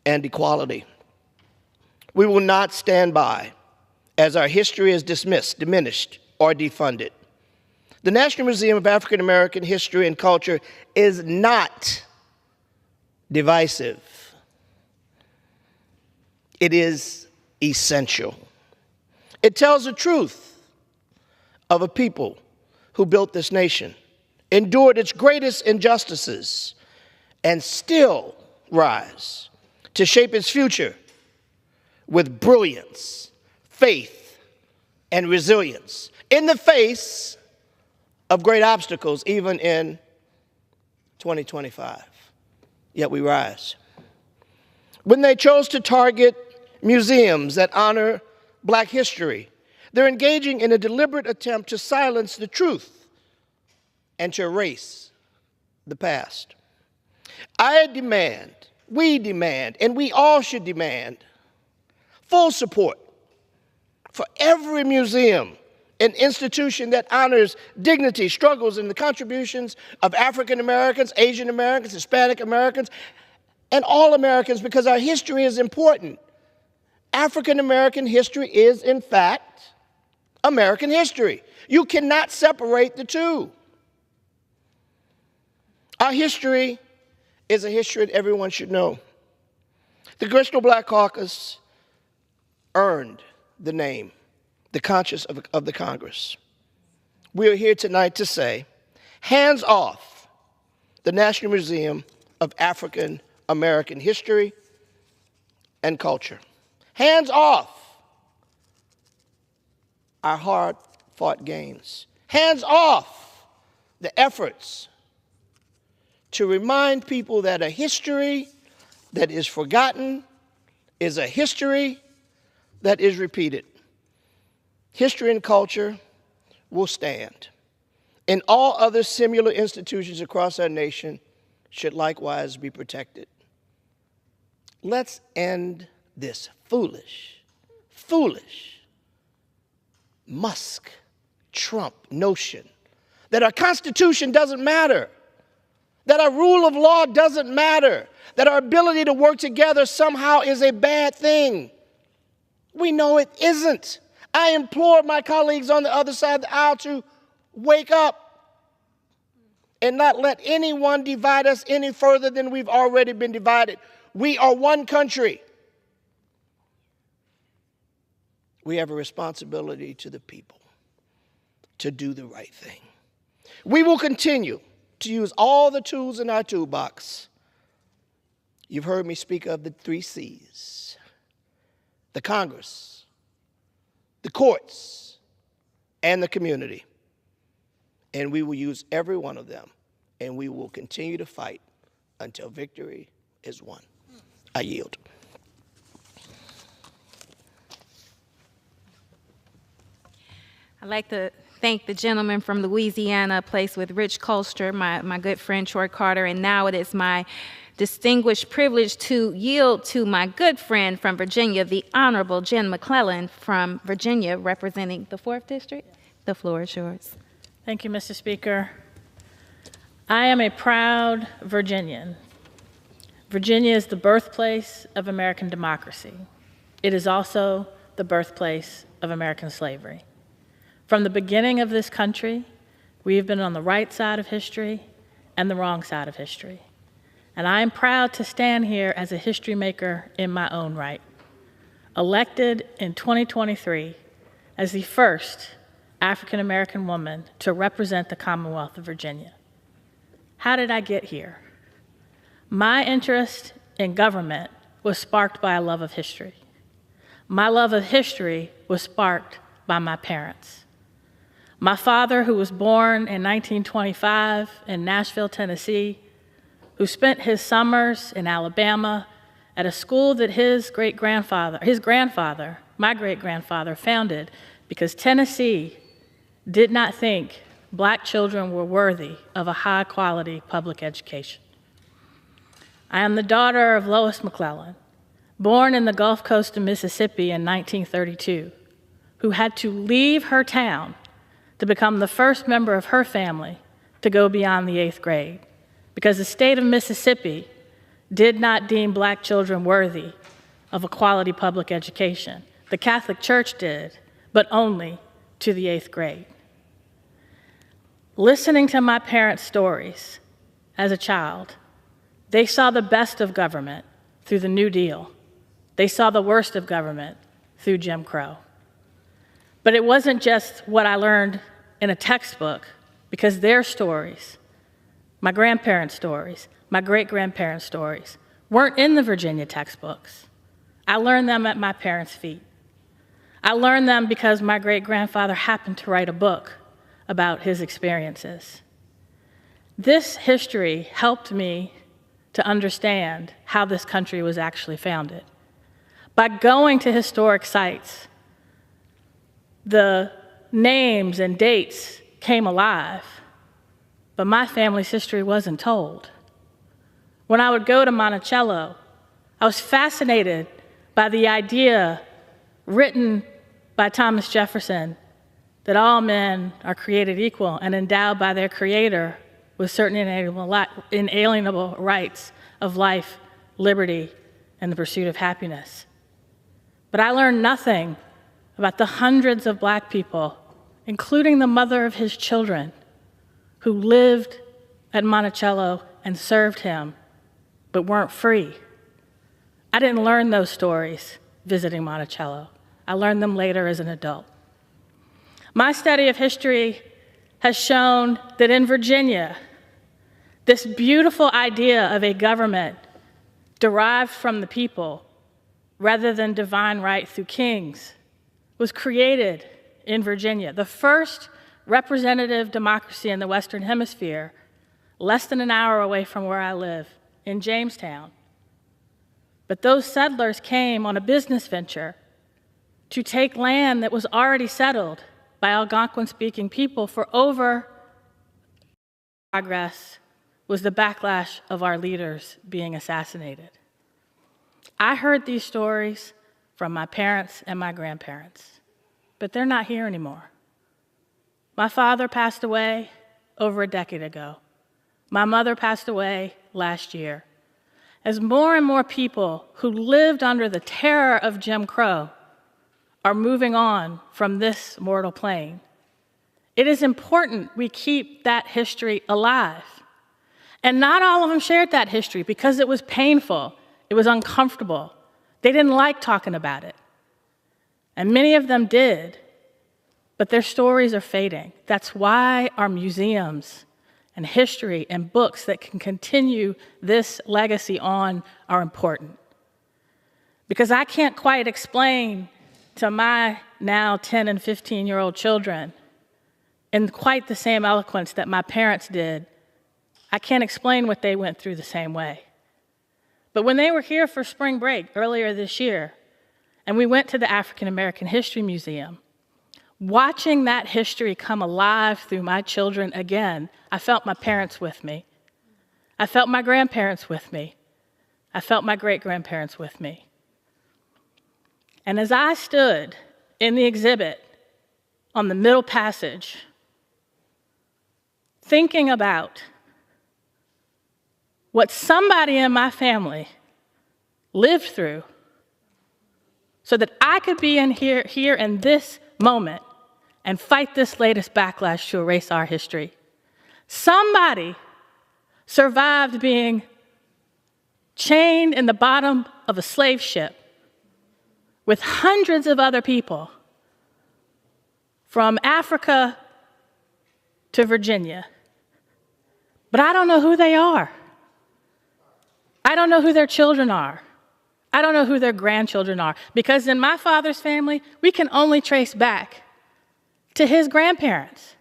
and equality. We will not stand by as our history is dismissed, diminished, or defunded. The National Museum of African American History and Culture is not divisive. It is essential. It tells the truth of a people who built this nation, endured its greatest injustices, and still rise to shape its future with brilliance, faith, and resilience in the face of great obstacles, even in 2025. Yet we rise. When they chose to target museums that honor Black history, they're engaging in a deliberate attempt to silence the truth and to erase the past. I demand, we demand, and we all should demand full support for every museum and institution that honors dignity, struggles, and the contributions of African Americans, Asian Americans, Hispanic Americans, and all Americans, because our history is important. African American history is, in fact, American history. You cannot separate the two. Our history is a history that everyone should know. The Congressional Black Caucus earned the name, the conscience of the Congress. We are here tonight to say, hands off the National Museum of African American History and Culture. Hands off our hard-fought gains. Hands off the efforts to remind people that a history that is forgotten is a history that is repeated. History and culture will stand, and all other similar institutions across our nation should likewise be protected. Let's end this foolish Musk, Trump notion that our Constitution doesn't matter, that our rule of law doesn't matter, that our ability to work together somehow is a bad thing. We know it isn't. I implore my colleagues on the other side of the aisle to wake up and not let anyone divide us any further than we've already been divided. We are one country. We have a responsibility to the people to do the right thing. We will continue to use all the tools in our toolbox. You've heard me speak of the 3 C's: the Congress, the courts, and the community. And we will use every one of them, and we will continue to fight until victory is won. I yield. I'd like to thank the gentleman from Louisiana, a place with rich culture, my good friend Troy Carter, and now it is my distinguished privilege to yield to my good friend from Virginia, the Honorable Jen McClellan from Virginia, representing the 4th District. The floor is yours. Thank you, Mr. Speaker. I am a proud Virginian. Virginia is the birthplace of American democracy. It is also the birthplace of American slavery. From the beginning of this country, we have been on the right side of history and the wrong side of history. And I am proud to stand here as a history maker in my own right. Elected in 2023 as the first African American woman to represent the Commonwealth of Virginia. How did I get here? My interest in government was sparked by a love of history. My love of history was sparked by my parents. My father, who was born in 1925 in Nashville, Tennessee, who spent his summers in Alabama at a school that his grandfather, my great-grandfather, founded because Tennessee did not think black children were worthy of a high-quality public education. I am the daughter of Lois McClellan, born in the Gulf Coast of Mississippi in 1932, who had to leave her town to become the first member of her family to go beyond the 8th grade, because the state of Mississippi did not deem black children worthy of a quality public education. The Catholic Church did, but only to the 8th grade. Listening to my parents' stories as a child, they saw the best of government through the New Deal. They saw the worst of government through Jim Crow. But it wasn't just what I learned in a textbook, because their stories, my grandparents' stories, my great-grandparents' stories, weren't in the Virginia textbooks. I learned them at my parents' feet. I learned them because my great-grandfather happened to write a book about his experiences. This history helped me to understand how this country was actually founded. By going to historic sites, the names and dates came alive, but my family's history wasn't told. When I would go to Monticello, I was fascinated by the idea written by Thomas Jefferson that all men are created equal and endowed by their Creator with certain inalienable rights of life, liberty, and the pursuit of happiness. But I learned nothing about the hundreds of black people, including the mother of his children, who lived at Monticello and served him, but weren't free. I didn't learn those stories visiting Monticello. I learned them later as an adult. My study of history has shown that in Virginia, this beautiful idea of a government derived from the people rather than divine right through kings was created in Virginia, the first representative democracy in the Western Hemisphere, less than an hour away from where I live, in Jamestown. But those settlers came on a business venture to take land that was already settled by Algonquin-speaking people for over progress was the backlash of our leaders being assassinated. I heard these stories from my parents and my grandparents, but they're not here anymore. My father passed away over a decade ago. My mother passed away last year. As more and more people who lived under the terror of Jim Crow are moving on from this mortal plane, it is important we keep that history alive. And not all of them shared that history because it was painful, it was uncomfortable. They didn't like talking about it. And many of them did, but their stories are fading. That's why our museums and history and books that can continue this legacy on are important. Because I can't quite explain to my now 10 and 15-year-old children in quite the same eloquence that my parents did. I can't explain what they went through the same way. But when they were here for spring break earlier this year, and we went to the African American History Museum, watching that history come alive through my children again, I felt my parents with me. I felt my grandparents with me. I felt my great-grandparents with me. And as I stood in the exhibit on the middle passage, thinking about what somebody in my family lived through so that I could be in here in this moment and fight this latest backlash to erase our history. Somebody survived being chained in the bottom of a slave ship with hundreds of other people from Africa to Virginia. But I don't know who they are. I don't know who their children are. I don't know who their grandchildren are. Because in my father's family, we can only trace back to his grandparents.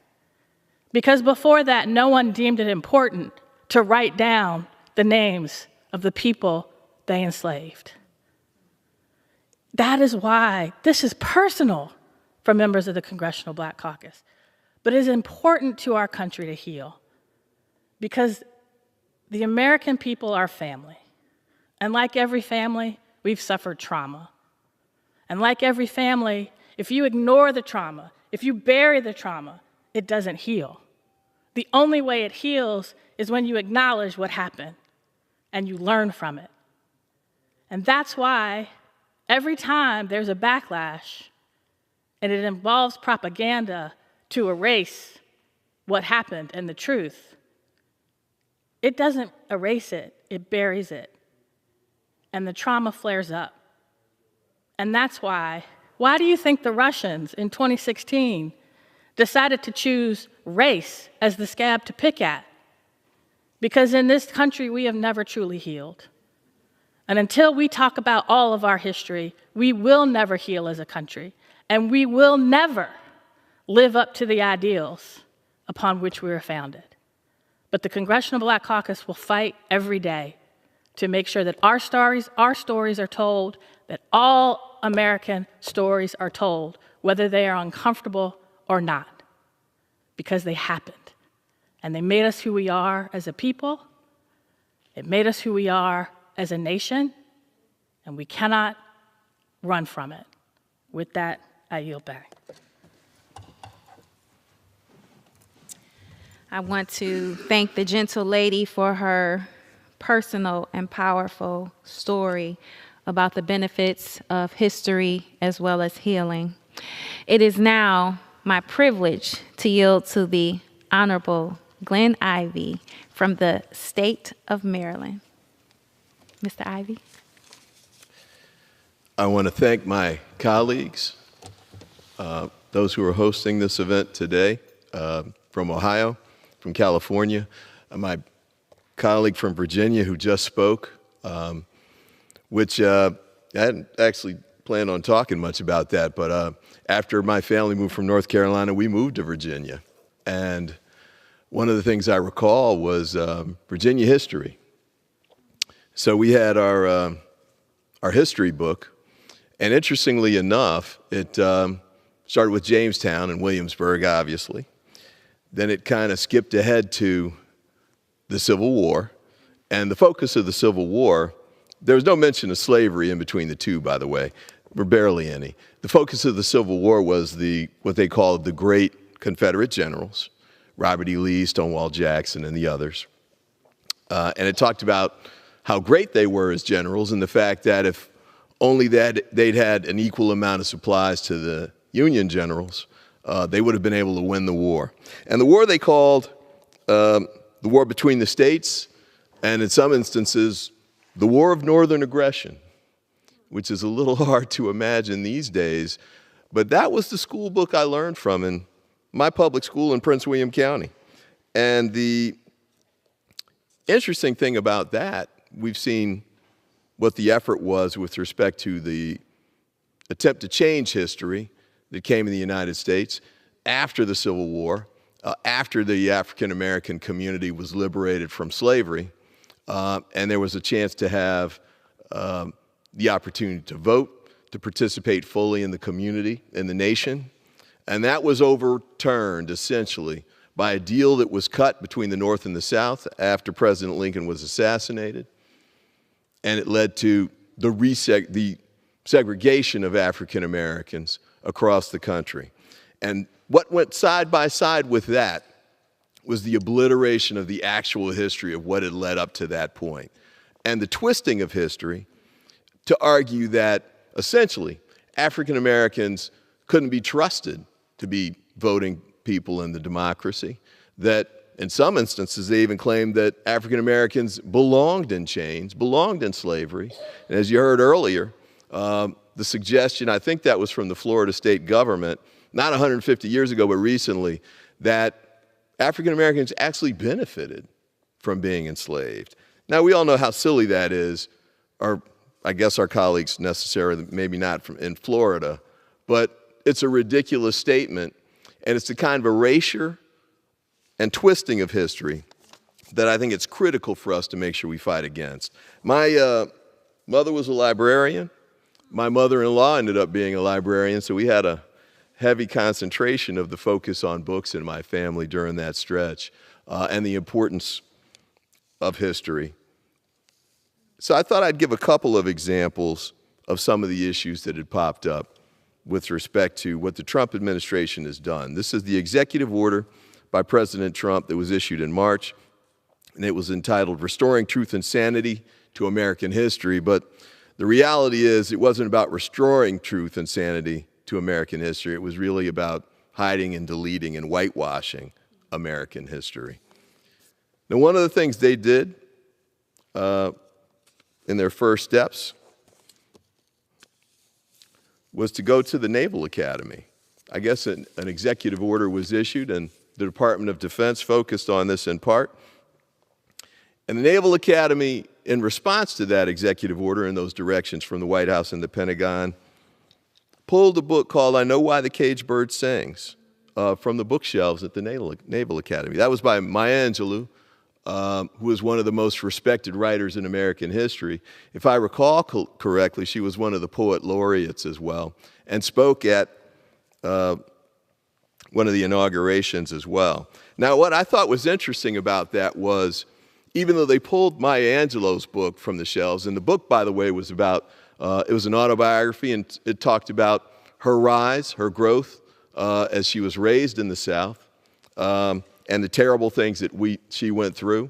Because before that, no one deemed it important to write down the names of the people they enslaved. That is why this is personal for members of the Congressional Black Caucus. But it is important to our country to heal. Because the American people are family. And like every family, we've suffered trauma. And like every family, if you ignore the trauma, if you bury the trauma, it doesn't heal. The only way it heals is when you acknowledge what happened and you learn from it. And that's why every time there's a backlash and it involves propaganda to erase what happened and the truth, it doesn't erase it, it buries it. And the trauma flares up. And that's why do you think the Russians in 2016 decided to choose race as the scab to pick at? Because in this country, we have never truly healed. And until we talk about all of our history, we will never heal as a country. And we will never live up to the ideals upon which we were founded. But the Congressional Black Caucus will fight every day to make sure that our stories are told, that all American stories are told, whether they are uncomfortable or not, because they happened. And they made us who we are as a people. It made us who we are as a nation, and we cannot run from it. With that, I yield back. I want to thank the gentle lady for her personal and powerful story about the benefits of history as well as healing. It is now my privilege to yield to the Honorable Glenn Ivey from the state of Maryland. Mr. Ivey. I want to thank my colleagues, those who are hosting this event today, from Ohio, from California, my colleague from Virginia who just spoke, which I hadn't actually planned on talking much about that, but after my family moved from North Carolina, we moved to Virginia. And one of the things I recall was Virginia history. So we had our history book, and interestingly enough, it started with Jamestown and Williamsburg, obviously. Then it kind of skipped ahead to the Civil War. And the focus of the Civil War, there was no mention of slavery in between the two, by the way, or barely any. The focus of the Civil War was what they called the great Confederate generals, Robert E. Lee, Stonewall Jackson, and the others. And it talked about how great they were as generals and the fact that if only they'd had an equal amount of supplies to the Union generals, they would have been able to win the war. And the war they called the war between the states, and in some instances, the War of Northern Aggression, which is a little hard to imagine these days. But that was the school book I learned from in my public school in Prince William County. And the interesting thing about that, we've seen what the effort was with respect to the attempt to change history that came in the United States after the Civil War, after the African American community was liberated from slavery, and there was a chance to have the opportunity to vote, to participate fully in the community, in the nation. And that was overturned, essentially, by a deal that was cut between the North and the South after President Lincoln was assassinated. And it led to the segregation of African Americans across the country. And what went side by side with that was the obliteration of the actual history of what had led up to that point. And the twisting of history to argue that, essentially, African Americans couldn't be trusted to be voting people in the democracy, that in some instances they even claimed that African Americans belonged in chains, belonged in slavery. And as you heard earlier, the suggestion, I think that was from the Florida state government, not 150 years ago, but recently, that African Americans actually benefited from being enslaved. Now, we all know how silly that is, or I guess our colleagues necessarily, maybe not in Florida, but it's a ridiculous statement, and it's the kind of erasure and twisting of history that I think it's critical for us to make sure we fight against. My mother was a librarian. My mother-in-law ended up being a librarian, so we had a heavy concentration of the focus on books in my family during that stretch, and the importance of history. So I thought I'd give a couple of examples of some of the issues that had popped up with respect to what the Trump administration has done. This is the executive order by President Trump that was issued in March, and it was entitled Restoring Truth and Sanity to American History. But the reality is it wasn't about restoring truth and sanity to American history. It was really about hiding and deleting and whitewashing American history. Now, one of the things they did in their first steps was to go to the Naval Academy. I guess an executive order was issued, and the Department of Defense focused on this in part. And the Naval Academy, in response to that executive order and those directions from the White House and the Pentagon, pulled a book called I Know Why the Caged Bird Sings from the bookshelves at the Naval Academy. That was by Maya Angelou, who was one of the most respected writers in American history. If I recall correctly, she was one of the poet laureates as well, and spoke at one of the inaugurations as well. Now, what I thought was interesting about that was, even though they pulled Maya Angelou's book from the shelves, and the book, by the way, was about, it was an autobiography, and it talked about her rise, her growth as she was raised in the South, and the terrible things that she went through,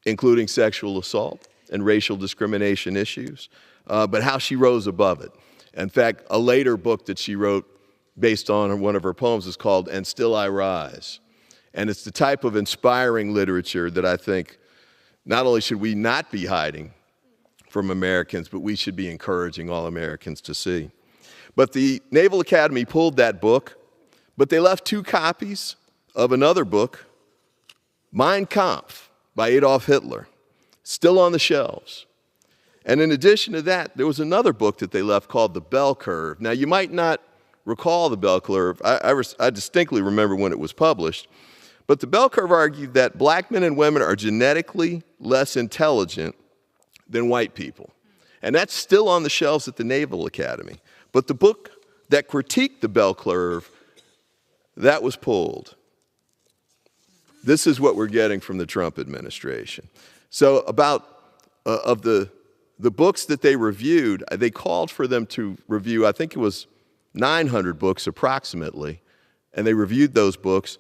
including sexual assault and racial discrimination issues, but how she rose above it. In fact, a later book that she wrote based on one of her poems is called And Still I Rise. And it's the type of inspiring literature that I think not only should we not be hiding from Americans, but we should be encouraging all Americans to see. But the Naval Academy pulled that book, but they left 2 copies of another book, Mein Kampf by Adolf Hitler, still on the shelves. And in addition to that, there was another book that they left called The Bell Curve. Now, you might not recall The Bell Curve. I distinctly remember when it was published. But The Bell Curve argued that black men and women are genetically less intelligent than white people. And that's still on the shelves at the Naval Academy. But the book that critiqued The Bell Curve, that was pulled. This is what we're getting from the Trump administration. So about of the books that they reviewed, they called for them to review, I think it was 900 books approximately, and they reviewed those books.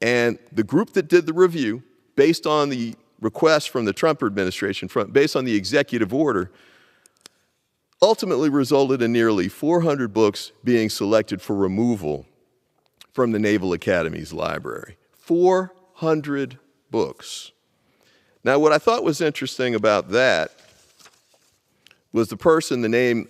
And the group that did the review, based on the request from the Trump administration, based on the executive order, ultimately resulted in nearly 400 books being selected for removal from the Naval Academy's library. 400 books. Now, what I thought was interesting about that was the person the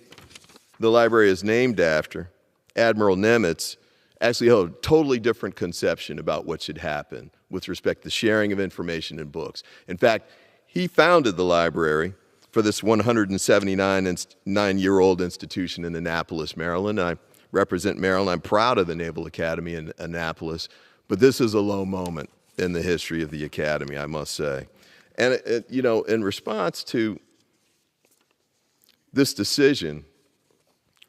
library is named after, Admiral Nimitz, actually held a totally different conception about what should happen with respect to the sharing of information and books. In fact, he founded the library for this 179-year-old institution in Annapolis, Maryland. I represent Maryland. I'm proud of the Naval Academy in Annapolis, but this is a low moment in the history of the Academy, I must say. And, in response to this decision,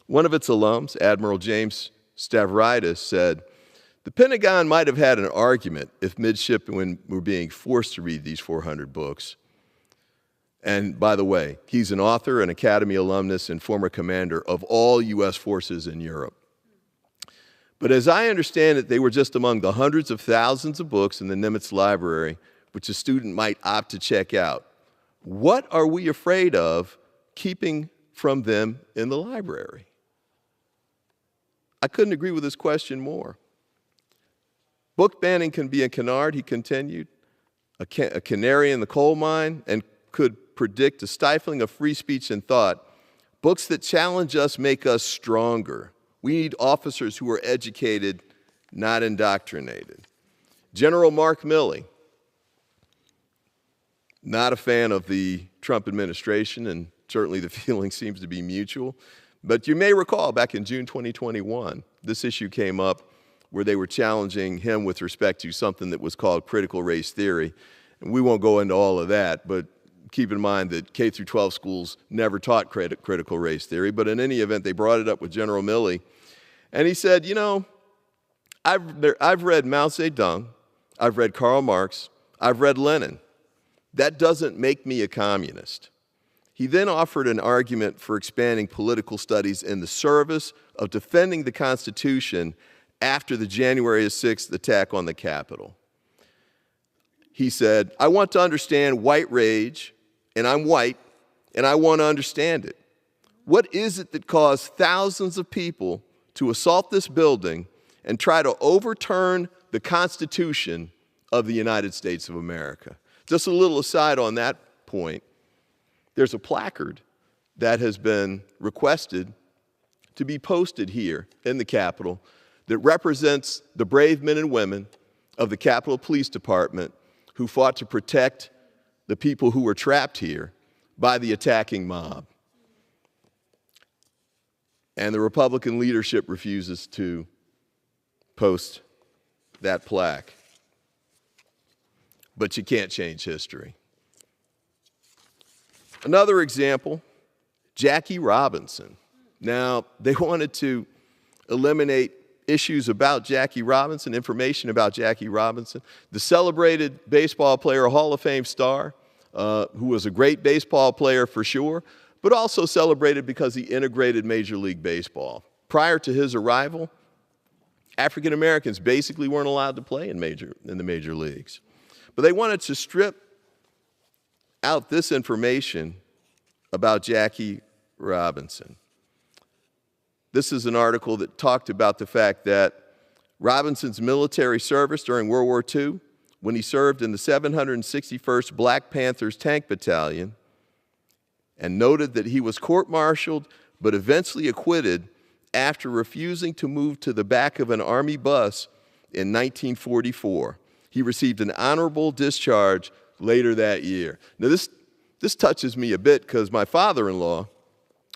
one of its alums, Admiral James Stavridis, said, "The Pentagon might have had an argument if midshipmen were being forced to read these 400 books." And by the way, he's an author, an Academy alumnus, and former commander of all U.S. forces in Europe. But as I understand it, they were just among the hundreds of thousands of books in the Nimitz Library which a student might opt to check out. What are we afraid of keeping from them in the library? I couldn't agree with this question more. Book banning can be a canard, he continued, a canary in the coal mine, and could predict a stifling of free speech and thought. Books that challenge us make us stronger. We need officers who are educated, not indoctrinated. General Mark Milley, not a fan of the Trump administration, and certainly the feeling seems to be mutual. But you may recall back in June 2021, this issue came up where they were challenging him with respect to something that was called critical race theory. And we won't go into all of that, but keep in mind that K through 12 schools never taught critical race theory. But in any event, they brought it up with General Milley. And he said, I've read Mao Zedong, I've read Karl Marx, I've read Lenin. That doesn't make me a communist. He then offered an argument for expanding political studies in the service of defending the Constitution after the January 6th attack on the Capitol. He said, I want to understand white rage, and I'm white, and I want to understand it. What is it that caused thousands of people to assault this building and try to overturn the Constitution of the United States of America? Just a little aside on that point, there's a placard that has been requested to be posted here in the Capitol that represents the brave men and women of the Capitol Police Department who fought to protect the people who were trapped here by the attacking mob. And the Republican leadership refuses to post that plaque. But you can't change history. Another example, Jackie Robinson. Now, they wanted to eliminate issues about Jackie Robinson, information about Jackie Robinson, the celebrated baseball player, Hall of Fame star, who was a great baseball player for sure, but also celebrated because he integrated Major League Baseball. Prior to his arrival, African Americans basically weren't allowed to play in the major leagues. But they wanted to strip out this information about Jackie Robinson. This is an article that talked about the fact that Robinson's military service during World War II, when he served in the 761st Black Panthers Tank Battalion, and noted that he was court-martialed but eventually acquitted after refusing to move to the back of an Army bus in 1944. He received an honorable discharge later that year. Now, this touches me a bit because my father-in-law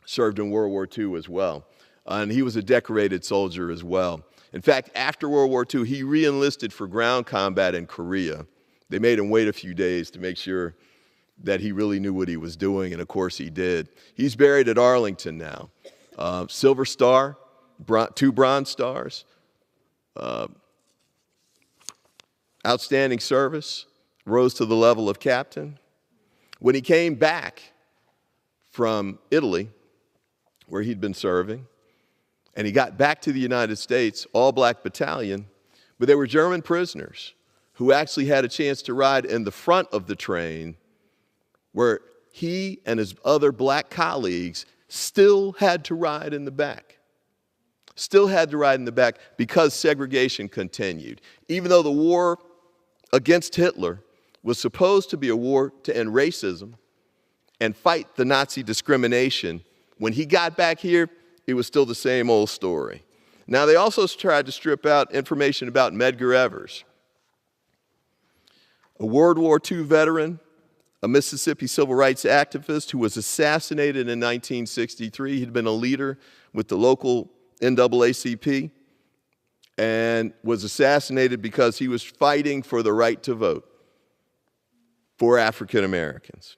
served in World War II as well, and he was a decorated soldier as well. In fact, after World War II, he re-enlisted for ground combat in Korea. They made him wait a few days to make sure that he really knew what he was doing, and of course he did. He's buried at Arlington now. Silver Star, 2 Bronze Stars, outstanding service, rose to the level of captain. When he came back from Italy, where he'd been serving, and he got back to the United States, all-black battalion, but they were German prisoners who actually had a chance to ride in the front of the train, where he and his other black colleagues still had to ride in the back. Still had to ride in the back because segregation continued. Even though the war against Hitler was supposed to be a war to end racism and fight the Nazi discrimination, when he got back here, it was still the same old story. Now, they also tried to strip out information about Medgar Evers, a World War II veteran, a Mississippi civil rights activist who was assassinated in 1963. He'd been a leader with the local NAACP and was assassinated because he was fighting for the right to vote for African Americans.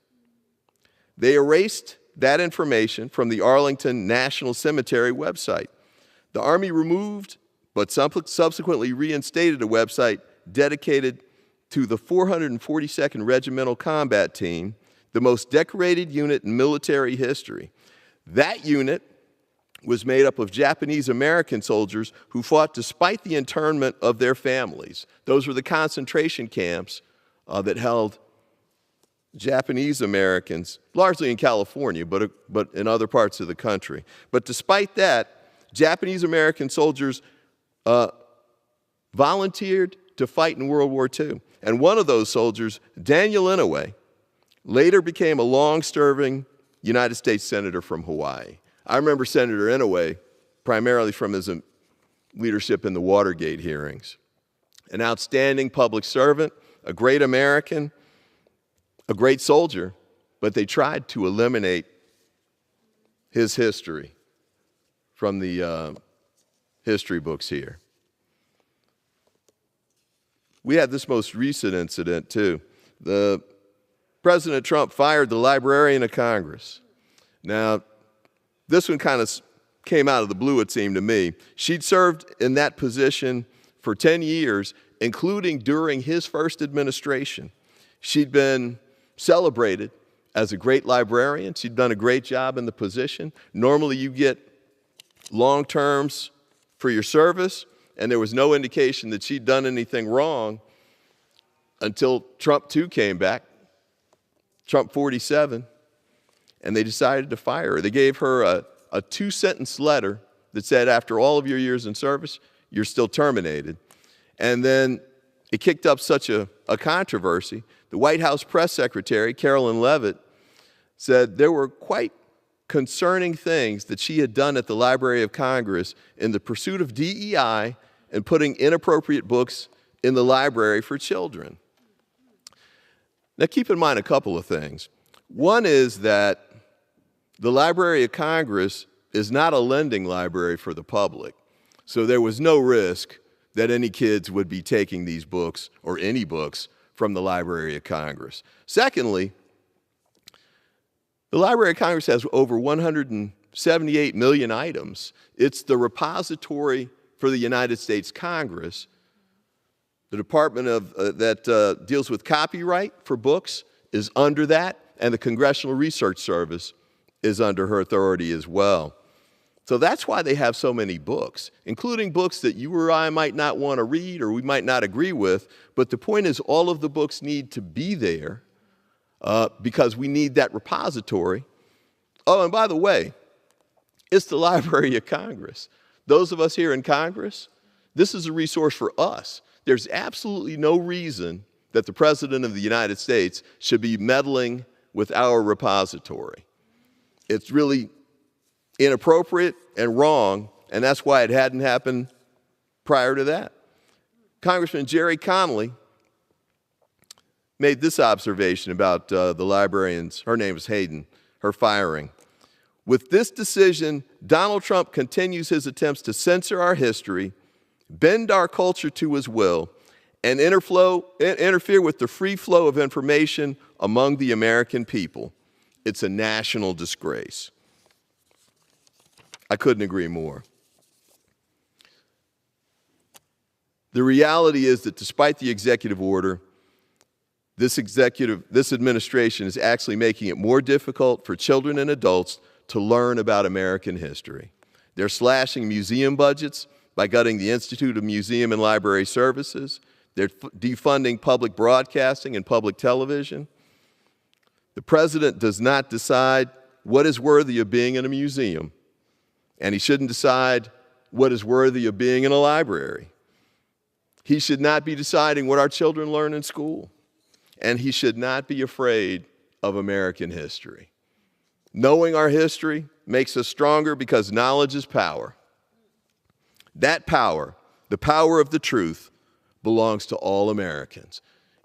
They erased that information from the Arlington National Cemetery website. The Army removed, but subsequently reinstated a website dedicated to the 442nd Regimental Combat Team, the most decorated unit in military history. That unit was made up of Japanese American soldiers who fought despite the internment of their families. Those were the concentration camps that held Japanese Americans, largely in California, but in other parts of the country. But despite that, Japanese American soldiers volunteered to fight in World War II. And one of those soldiers, Daniel Inouye, later became a long-serving United States Senator from Hawaii. I remember Senator Inouye primarily from his leadership in the Watergate hearings. An outstanding public servant, a great American, a great soldier, but they tried to eliminate his history from the history books here. We had this most recent incident, too. President Trump fired the Librarian of Congress. Now, this one kind of came out of the blue, it seemed to me. She'd served in that position for 10 years, including during his first administration. She'd been celebrated as a great librarian. She'd done a great job in the position. Normally, you get long terms for your service, and there was no indication that she'd done anything wrong until Trump 2 came back, Trump 47, and they decided to fire her. They gave her a 2-sentence letter that said, after all of your years in service, you're still terminated. And then it kicked up such a controversy. The White House press secretary, Carolyn Leavitt, said there were quite concerning things that she had done at the Library of Congress in the pursuit of DEI and putting inappropriate books in the library for children. Now, keep in mind a couple of things. One is that the Library of Congress is not a lending library for the public, so there was no risk that any kids would be taking these books or any books from the Library of Congress. Secondly, the Library of Congress has over 178 million items. It's the repository for the United States Congress. The department that deals with copyright for books is under that, and the Congressional Research Service is under her authority as well. So that's why they have so many books, including books that you or I might not want to read or we might not agree with, but the point is all of the books need to be there because we need that repository. Oh, and by the way, it's the Library of Congress. Those of us here in Congress, this is a resource for us. There's absolutely no reason that the President of the United States should be meddling with our repository. It's really inappropriate and wrong, and that's why it hadn't happened prior to that. Congressman Jerry Connolly made this observation about the librarians, her name is Hayden, her firing. With this decision, Donald Trump continues his attempts to censor our history, bend our culture to his will, and interfere with the free flow of information among the American people. It's a national disgrace. I couldn't agree more. The reality is that despite the executive order, this administration is actually making it more difficult for children and adults to learn about American history. They're slashing museum budgets by gutting the Institute of Museum and Library Services. They're defunding public broadcasting and public television. The president does not decide what is worthy of being in a museum, and he shouldn't decide what is worthy of being in a library. He should not be deciding what our children learn in school, and he should not be afraid of American history. Knowing our history makes us stronger because knowledge is power. That power, the power of the truth, belongs to all Americans.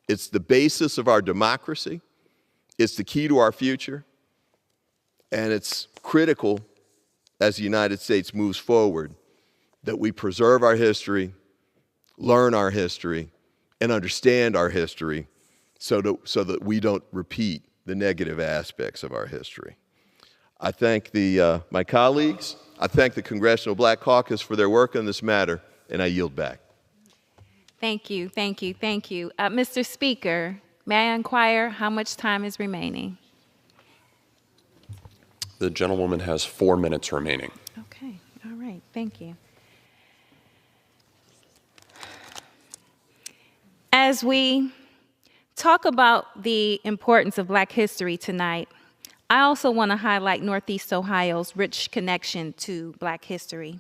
It's the basis of our democracy. It's the key to our future. And it's critical as the United States moves forward that we preserve our history, learn our history, and understand our history so that we don't repeat the negative aspects of our history. I thank my colleagues. I thank the Congressional Black Caucus for their work on this matter, and I yield back. Thank you, thank you, thank you. Mr. Speaker, may I inquire how much time is remaining? The gentlewoman has 4 minutes remaining. Okay, all right, thank you. As we talk about the importance of Black history tonight, I also want to highlight Northeast Ohio's rich connection to Black history.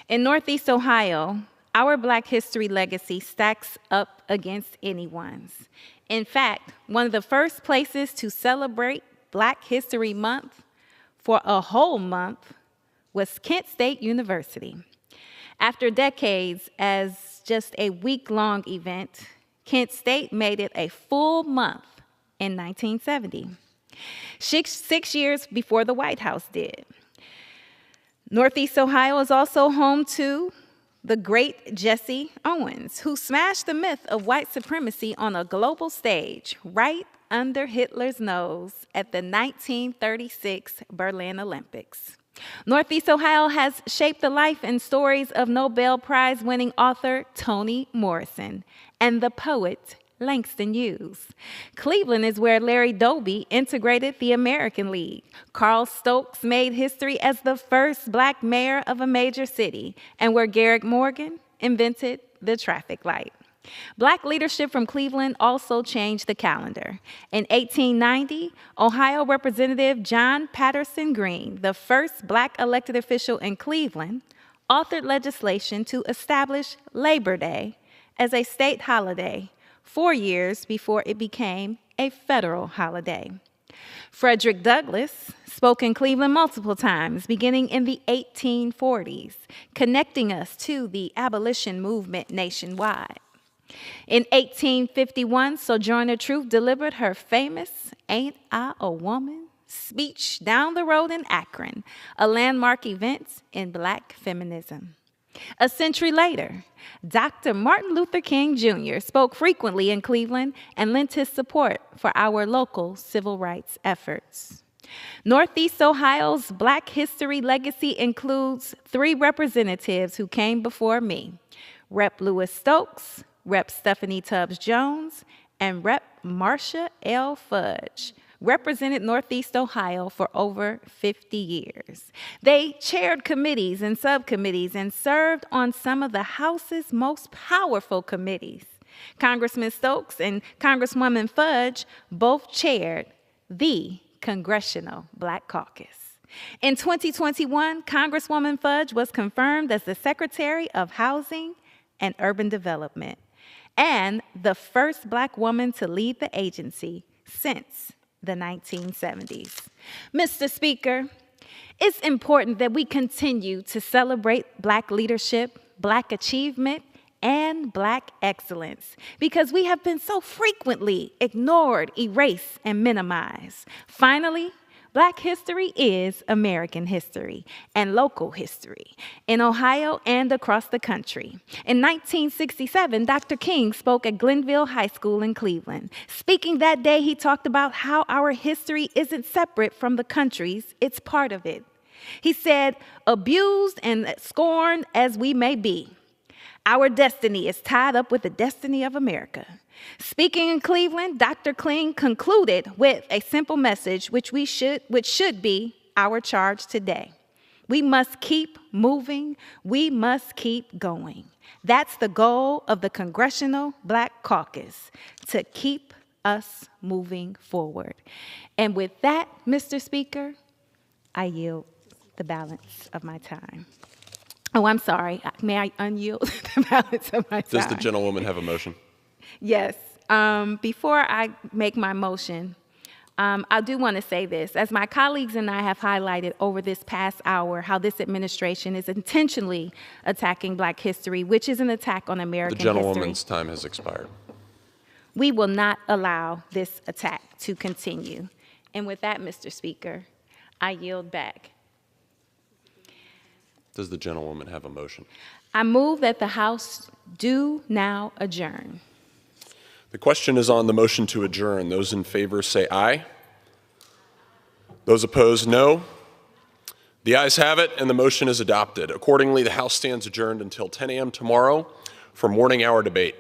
In Northeast Ohio, our Black history legacy stacks up against anyone's. In fact, one of the first places to celebrate Black History Month for a whole month was Kent State University. After decades as just a week-long event, Kent State made it a full month in 1970. 6 years before the White House did. Northeast Ohio is also home to the great Jesse Owens, who smashed the myth of white supremacy on a global stage right under Hitler's nose at the 1936 Berlin Olympics. Northeast Ohio has shaped the life and stories of Nobel Prize-winning author Toni Morrison and the poet Langston Hughes. Cleveland is where Larry Doby integrated the American League. Carl Stokes made history as the first Black mayor of a major city, and where Garrick Morgan invented the traffic light. Black leadership from Cleveland also changed the calendar. In 1890, Ohio Representative John Patterson Green, the first Black elected official in Cleveland, authored legislation to establish Labor Day as a state holiday 4 years before it became a federal holiday. Frederick Douglass spoke in Cleveland multiple times, beginning in the 1840s, connecting us to the abolition movement nationwide. In 1851, Sojourner Truth delivered her famous "Ain't I a Woman?" speech down the road in Akron, a landmark event in Black feminism. A century later, Dr. Martin Luther King Jr. spoke frequently in Cleveland and lent his support for our local civil rights efforts. Northeast Ohio's Black history legacy includes 3 representatives who came before me: Rep. Lewis Stokes, Rep. Stephanie Tubbs Jones, and Rep. Marcia L. Fudge, represented Northeast Ohio for over 50 years. They chaired committees and subcommittees and served on some of the House's most powerful committees. Congressman Stokes and Congresswoman Fudge both chaired the Congressional Black Caucus. In 2021, Congresswoman Fudge was confirmed as the Secretary of Housing and Urban Development and the first Black woman to lead the agency since the 1970s. Mr. Speaker, it's important that we continue to celebrate Black leadership, Black achievement, and Black excellence because we have been so frequently ignored, erased, and minimized. Finally, Black history is American history and local history in Ohio and across the country. In 1967, Dr. King spoke at Glenville High School in Cleveland. Speaking that day, he talked about how our history isn't separate from the country's, it's part of it. He said, abused and scorned as we may be, our destiny is tied up with the destiny of America. Speaking in Cleveland, Dr. King concluded with a simple message which should be our charge today. We must keep moving. We must keep going. That's the goal of the Congressional Black Caucus, to keep us moving forward. And with that, Mr. Speaker, I yield the balance of my time. Oh, I'm sorry. May I unyield the balance of my time? Does the gentlewoman have a motion? Yes. Before I make my motion, I do want to say this. As my colleagues and I have highlighted over this past hour, how this administration is intentionally attacking Black history, which is an attack on American history. The gentlewoman's time has expired. We will not allow this attack to continue. And with that, Mr. Speaker, I yield back. Does the gentlewoman have a motion? I move that the House do now adjourn. The question is on the motion to adjourn. Those in favor say aye. Those opposed, no. The ayes have it, and the motion is adopted. Accordingly, the House stands adjourned until 10 a.m. tomorrow for morning hour debate.